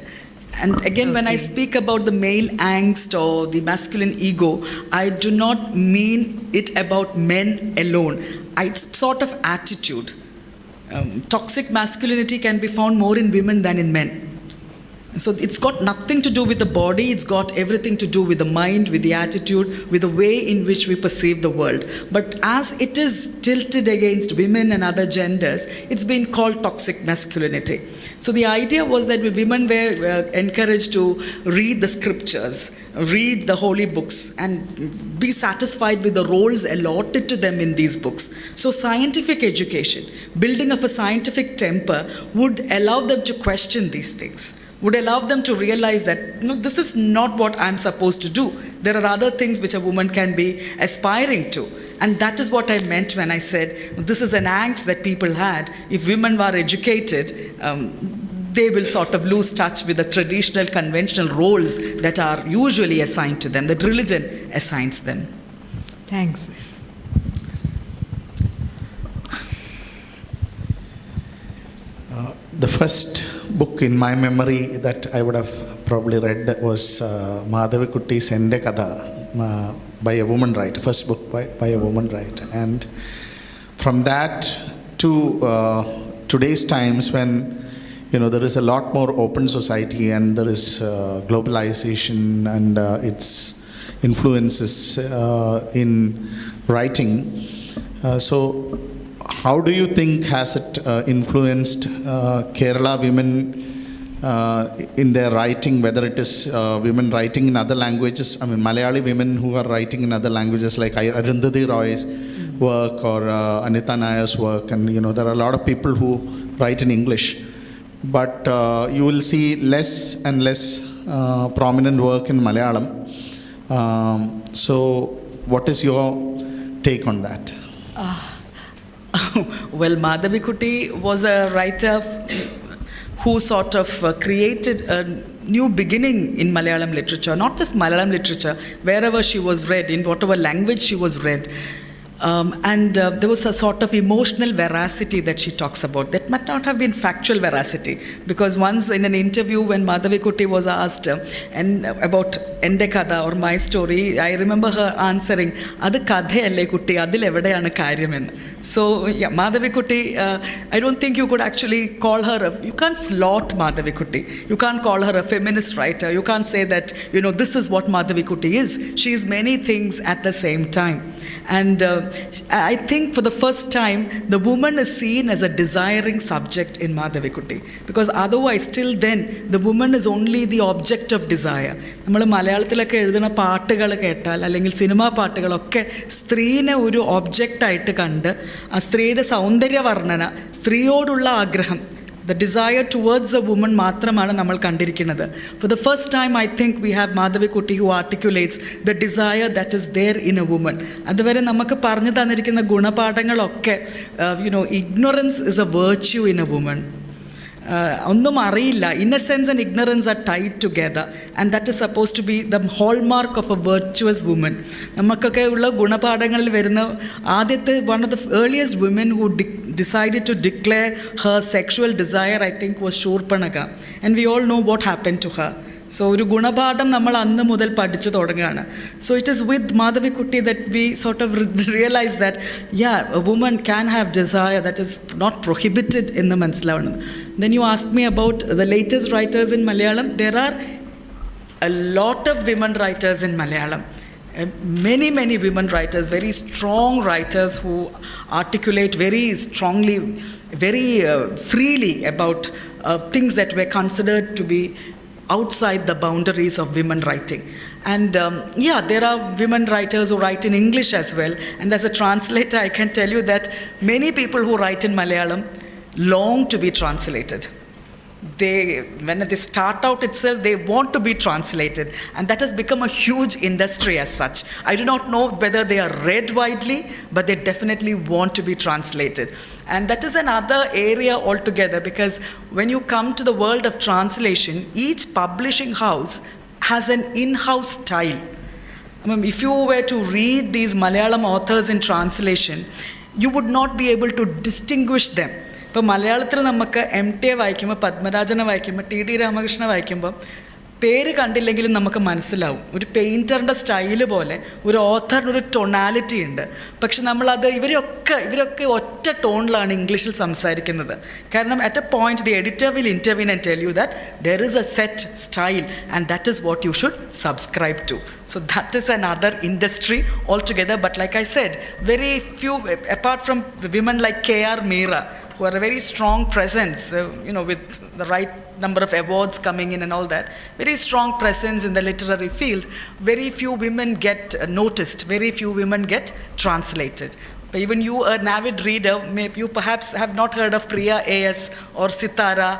And again, when I speak about the male angst or the masculine ego, I do not mean it about men alone. It's sort of attitude. Toxic masculinity can be found more in women than in men. So it's got nothing to do with the body, it's got everything to do with the mind, with the attitude, with the way in which we perceive the world. But as it is tilted against women and other genders, it's been called toxic masculinity. So the idea was that women were encouraged to read the scriptures, read the holy books, and be satisfied with the roles allotted to them in these books. So scientific education, building of a scientific temper, would allow them to question these things, would allow them to realize that, no, this is not what I'm supposed to do. There are other things which a woman can be aspiring to. And that is what I meant when I said this is an angst that people had. If women were educated, they will sort of lose touch with the traditional, conventional roles that are usually assigned to them, that religion assigns them. Thanks. The first book in my memory that I would have probably read was Madhavikutti's Ende Kada by a woman writer, first book by a woman writer. And from that to today's times when there is a lot more open society and there is globalization and its influences in writing. So how do you think has it influenced Kerala women in their writing, whether it is women writing in other languages, Malayali women who are writing in other languages like Arundhati Roy's work or Anita Nair's work, and there are a lot of people who write in English, but you will see less and less prominent work in Malayalam. So what is your take on that? Well, Madhavikutty was a writer who sort of created a new beginning in Malayalam literature, not just Malayalam literature, wherever she was read, in whatever language she was read. And there was a sort of emotional veracity that she talks about. That might not have been factual veracity, because once in an interview when Madhavikutty was asked about Ende Kada or my story, I remember her answering, "Adu kadhayalle kutti, adil evideyanu karyamennu." So yeah, Madhavikutty, I don't think you could actually call her you can't slot Madhavikutty. You can't call her a feminist writer. You can't say that, this is what Madhavikutty is. She is many things at the same time. And I think for the first time, the woman is seen as a desiring subject in Madhavikutty. Because otherwise, till then, the woman is only the object of desire. നമ്മൾ മലയാളത്തിലൊക്കെ എഴുതുന്ന പാട്ടുകൾ കേട്ടാൽ അല്ലെങ്കിൽ cinema പാട്ടുകളൊക്കെ സ്ത്രീനെ ഒരു ഒബ്ജക്റ്റായിട്ട് കണ്ട് ആ സ്ത്രീയുടെ സൗന്ദര്യ വർണ്ണന, സ്ത്രീയോടുള്ള ആഗ്രഹം, the desire towards a woman മാത്രമാണ് നമ്മൾ കണ്ടിരിക്കുന്നത്. For the first time, I think we have Madhavikutty who articulates the desire that is there in a woman. അതുവരെ നമുക്ക് പറഞ്ഞു തന്നിരിക്കുന്ന ഗുണപാഠങ്ങളൊക്കെ, ignorance is a virtue in a woman. ഒന്നും അറിയില്ല. Innocence and ignorance are tied together, and that is supposed to be the hallmark of a virtuous woman. നമുക്കൊക്കെ ഉള്ള ഗുണപാഠങ്ങളിൽ വരുന്ന ആദ്യത്തെ one of the earliest women who decided to declare her sexual desire, I think, was Shurpanaka, and we all know what happened to her. So ഒരു ഗുണപാഠം നമ്മൾ അന്ന് മുതൽ പഠിച്ചു തുടങ്ങുകയാണ്. So it is with Madhavikutty that we sort of realize that, a woman can have desire that is not prohibited എന്ന് മനസ്സിലാവണം. Then you ask me about the latest writers in Malayalam. There are a lot of women writers in Malayalam. Many women writers, very strong writers who articulate very strongly, very freely about things that were considered to be outside the boundaries of women writing. And there are women writers who write in English as well. And as a translator, I can tell you that many people who write in Malayalam long to be translated. When they start out itself, they want to be translated. And that has become a huge industry as such. I do not know whether they are read widely, but they definitely want to be translated. And that is another area altogether, because when you come to the world of translation, each publishing house has an in-house style. I mean, if you were to read these Malayalam authors in translation, you would not be able to distinguish them. ഇപ്പോൾ മലയാളത്തിൽ നമുക്ക് MT വായിക്കുമ്പോൾ, പത്മരാജനെ വായിക്കുമ്പോൾ, TD രാമകൃഷ്ണനെ വായിക്കുമ്പോൾ പേര് കണ്ടില്ലെങ്കിലും നമുക്ക് മനസ്സിലാവും. ഒരു പെയിൻറ്ററിൻ്റെ സ്റ്റൈല് പോലെ ഒരു ഓഥറിന് ഒരു ടൊണാലിറ്റി ഉണ്ട്. പക്ഷെ നമ്മളത് ഇവരൊക്കെ ഒറ്റ ടോണിലാണ് ഇംഗ്ലീഷിൽ സംസാരിക്കുന്നത്. കാരണം at a point the editor will intervene and tell you that there is a set style and that is what you should subscribe to. So that is another industry altogether. But like I said, very few, apart from women like K.R. Meera, who are a very strong presence, with the right number of awards coming in and all that, very strong presence in the literary field, very few women get noticed, very few women get translated. But even you, an avid reader, maybe you perhaps have not heard of Priya A.S. or Sitara,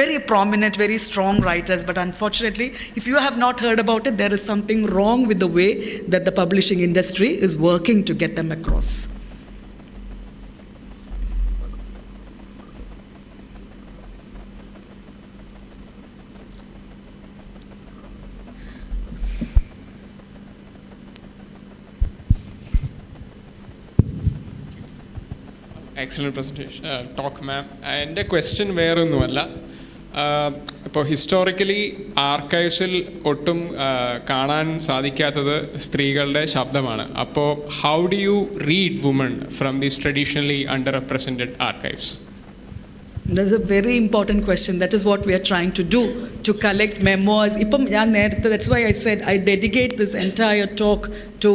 very prominent, very strong writers, but unfortunately, if you have not heard about it, there is something wrong with the way that the publishing industry is working to get them across. Excellent presentation, talk, ma'am. എൻ്റെ question വേറൊന്നുമല്ല. ഇപ്പോൾ historically ആർക്കൈവ്സിൽ ഒട്ടും കാണാൻ സാധിക്കാത്തത് സ്ത്രീകളുടെ ശബ്ദമാണ്. അപ്പോൾ how do you read woman from these traditionally under represented archives? That's a very important question. That is what we are trying to do, to collect memoirs. That's why I said I dedicate this entire talk to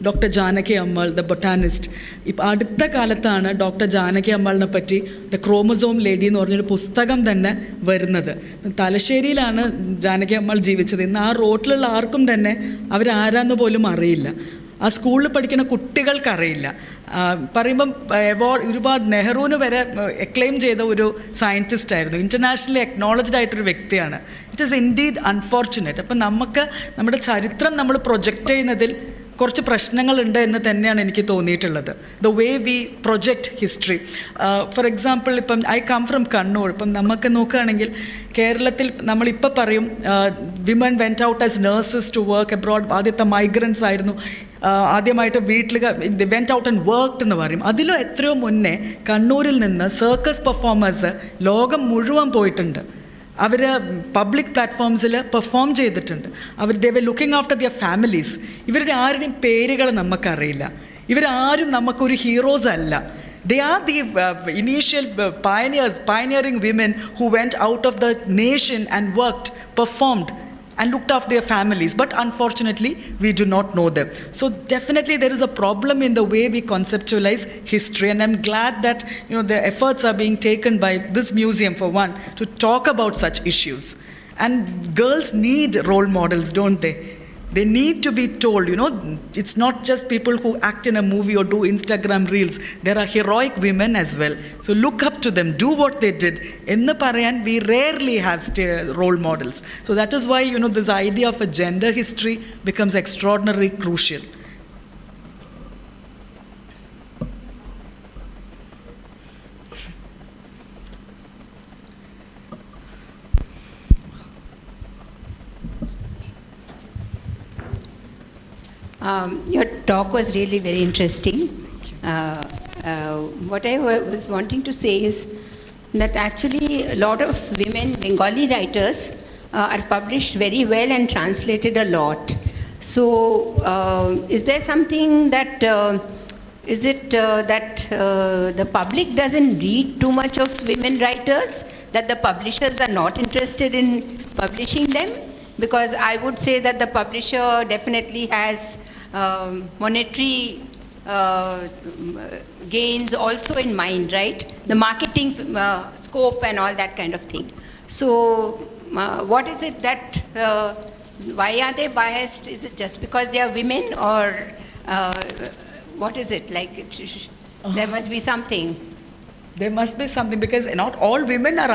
Dr. Janaki Ammal, the botanist. ഇപ്പോൾ അടുത്ത കാലത്താണ് doctor Janaki അമ്മാളിനെ പറ്റി the chromosome lady എന്ന് പറഞ്ഞൊരു പുസ്തകം തന്നെ വരുന്നത്. തലശ്ശേരിയിലാണ് ജാനകി അമ്മാൾ ജീവിച്ചത്. ഇന്ന് ആ റോട്ടിലുള്ള ആർക്കും തന്നെ അവരാരാന്ന് പോലും അറിയില്ല. ആ സ്കൂളിൽ പഠിക്കുന്ന കുട്ടികൾക്കറിയില്ല. പറയുമ്പം ഒരുപാട് നെഹ്റുവിന് വരെ എക്ലെയിം ചെയ്ത ഒരു സയൻറ്റിസ്റ്റ് ആയിരുന്നു. ഇൻ്റർനാഷണലി അക്നോളജ്ഡ് ആയിട്ടൊരു വ്യക്തിയാണ്. It is indeed unfortunate. അപ്പം നമുക്ക് നമ്മുടെ ചരിത്രം നമ്മൾ പ്രൊജക്റ്റ് ചെയ്യുന്നതിൽ കുറച്ച് പ്രശ്നങ്ങളുണ്ട് എന്ന് തന്നെയാണ് എനിക്ക് തോന്നിയിട്ടുള്ളത്. The way we project history. For example, ഇപ്പം ഐ കം ഫ്രം കണ്ണൂർ. ഇപ്പം നമുക്ക് നോക്കുകയാണെങ്കിൽ കേരളത്തിൽ നമ്മളിപ്പോൾ പറയും women went out as nurses to work abroad. ആദ്യത്തെ മൈഗ്രൻസ് ആയിരുന്നു. ആദ്യമായിട്ട് വീട്ടിൽ വെൻറ്റ് ഔട്ട് ആൻഡ് വർക്ക്ഡ് എന്ന് പറയും. അതിലും എത്രയോ മുന്നേ കണ്ണൂരിൽ നിന്ന് സർക്കസ് പെർഫോമേഴ്സ് ലോകം മുഴുവൻ പോയിട്ടുണ്ട്. അവർ പബ്ലിക് പ്ലാറ്റ്ഫോംസിൽ പെർഫോം ചെയ്തിട്ടുണ്ട്. ദേ വർ ലുക്കിംഗ് ആഫ്റ്റർ ദിയർ ഫാമിലീസ്. ഇവരുടെ ആരുടെയും പേരുകൾ നമുക്കറിയില്ല. ഇവരാരും നമുക്കൊരു ഹീറോസ് അല്ല. They are the initial pioneering women who went out of the nation and worked, performed, and looked after their families. But unfortunately, we do not know them. So definitely there is a problem in the way we conceptualize history. And I'm glad that the efforts are being taken by this museum, for one, to talk about such issues. And girls need role models, don't they? They need to be told, it's not just people who act in a movie or do Instagram reels. There are heroic women as well. So look up to them, do what they did. In the Parayan, we rarely have role models. So that is why, this idea of a gender history becomes extraordinarily crucial. Your talk was really very interesting. What I was wanting to say is that actually a lot of women Bengali writers are published very well and translated a lot. So is there something that, that the public doesn't read too much of women writers, that the publishers are not interested in publishing them? because I would say that the publisher definitely has monetary gains also in mind, right? The marketing scope and all that kind of thing. So what is it that, why are they biased? Is it just because they are women, or what is it? Like, there must be something. There must be something, because not all women are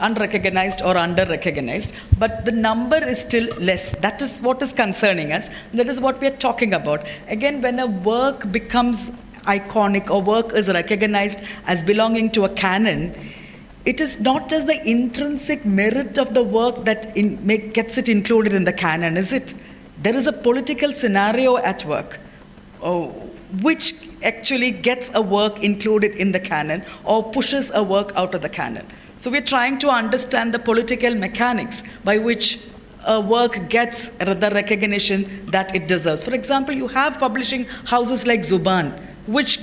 unrecognized or under-recognized, but the number is still less. That is what is concerning us. That is what we are talking about. Again, when a work becomes iconic or work is recognized as belonging to a canon, it is not just the intrinsic merit of the work that gets it included in the canon, is it? There is a political scenario at work, which actually gets a work included in the canon or pushes a work out of the canon. So we're trying to understand the political mechanics by which a work gets the recognition that it deserves. For example, you have publishing houses like Zuban, which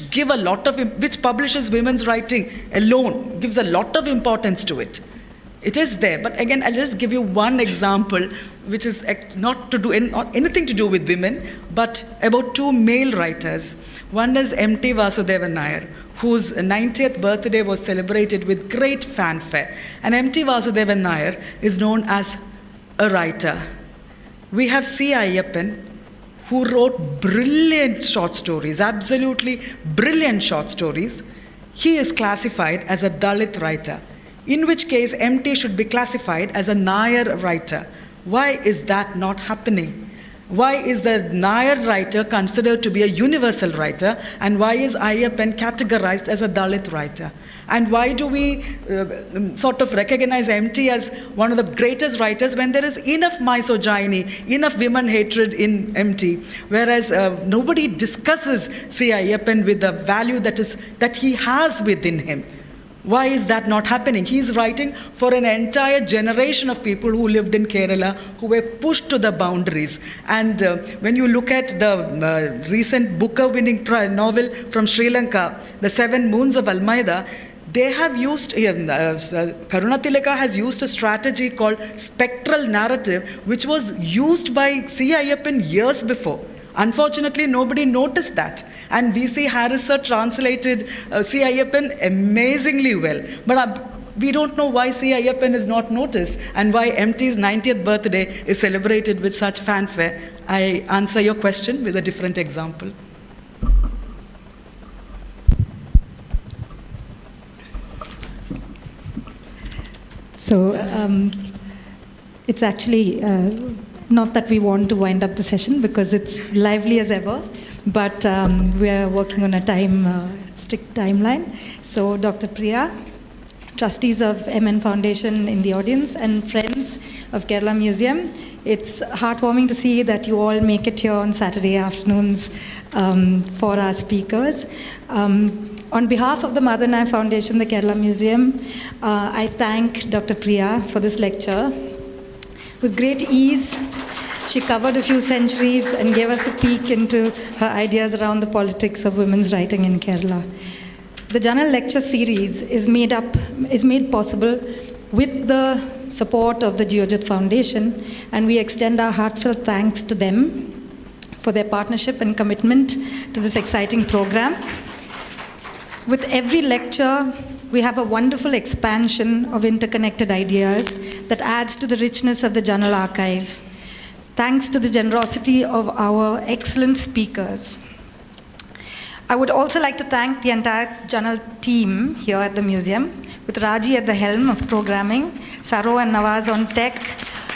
which publishes women's writing alone, gives a lot of importance to it. It is there, but again, I'll just give you one example, which is not anything to do with women, but about two male writers. One is M.T. Vasudevan Nair, whose 90th birthday was celebrated with great fanfare. And M.T. Vasudevan Nair is known as a writer. We have C. Ayyappan, who wrote brilliant short stories, absolutely brilliant short stories. He is classified as a Dalit writer, in which case MT should be classified as a Nair writer. Why is that not happening? Why is the Nair writer considered to be a universal writer, and why is Ayyappan categorized as a Dalit writer? And why do we sort of recognize MT as one of the greatest writers when there is enough misogyny, enough women hatred in MT, whereas nobody discusses C. Ayyappan with the value that he has within him? Why is that not happening? He is writing for an entire generation of people who lived in Kerala, who were pushed to the boundaries. And when you look at the recent Booker-winning novel from Sri Lanka, The Seven Moons of Almeida, they have used, Karunatilaka has used a strategy called spectral narrative, which was used by C. Ayyappan years before. Unfortunately, nobody noticed that. And V.C. Harrison translated C. Ayyappan amazingly well. But we don't know why C. Ayyappan is not noticed and why MT's 90th birthday is celebrated with such fanfare. I answer your question with a different example. So it's actually not that we want to wind up the session because it's lively as ever, but we are working on a strict timeline. So Dr. Priya, trustees of MN Foundation in the audience, and friends of Kerala Museum, it's heartwarming to see that you all make it here on Saturday afternoons for our speakers. On behalf of the Mother Nair Foundation, the Kerala Museum, I thank Dr. Priya for this lecture. With great ease, she covered a few centuries and gave us a peek into her ideas around the politics of women's writing in Kerala. The Journal Lecture Series is made possible with the support of the Geojit Foundation, and we extend our heartfelt thanks to them for their partnership and commitment to this exciting program. With every lecture, we have a wonderful expansion of interconnected ideas that adds to the richness of the journal archive. Thanks to the generosity of our excellent speakers. I would also like to thank the entire journal team here at the museum, with Raji at the helm of programming, Saro and Nawaz on tech,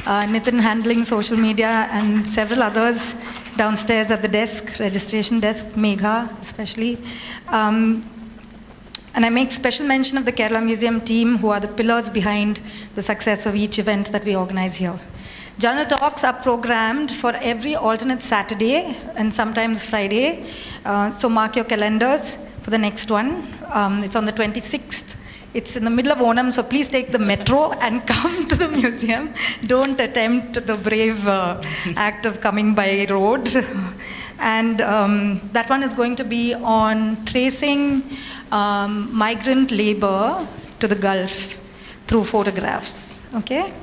Nitin handling social media, and several others downstairs at the desk, registration desk, Megha especially. And I make special mention of the Kerala Museum team, who are the pillars behind the success of each event that we organize here. Journal talks are programmed for every alternate Saturday and sometimes Friday. So mark your calendars for the next one. It's on the 26th. It's in the middle of Onam, so please take the metro and come to the museum. Don't attempt the brave act of coming by road. And that one is going to be on tracing migrant labor to the Gulf through photographs, okay?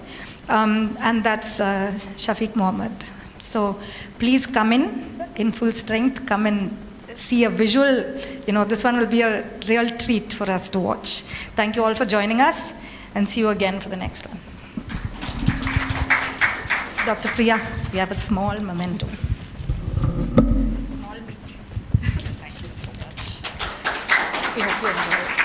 and that's Shafiq Mohammed. So please come in full strength, come and see a visual, this one will be a real treat for us to watch. Thank you all for joining us, and see you again for the next one. Dr. Priya, we have a small memento. Small bit. Thank you so much. We hope you enjoy it.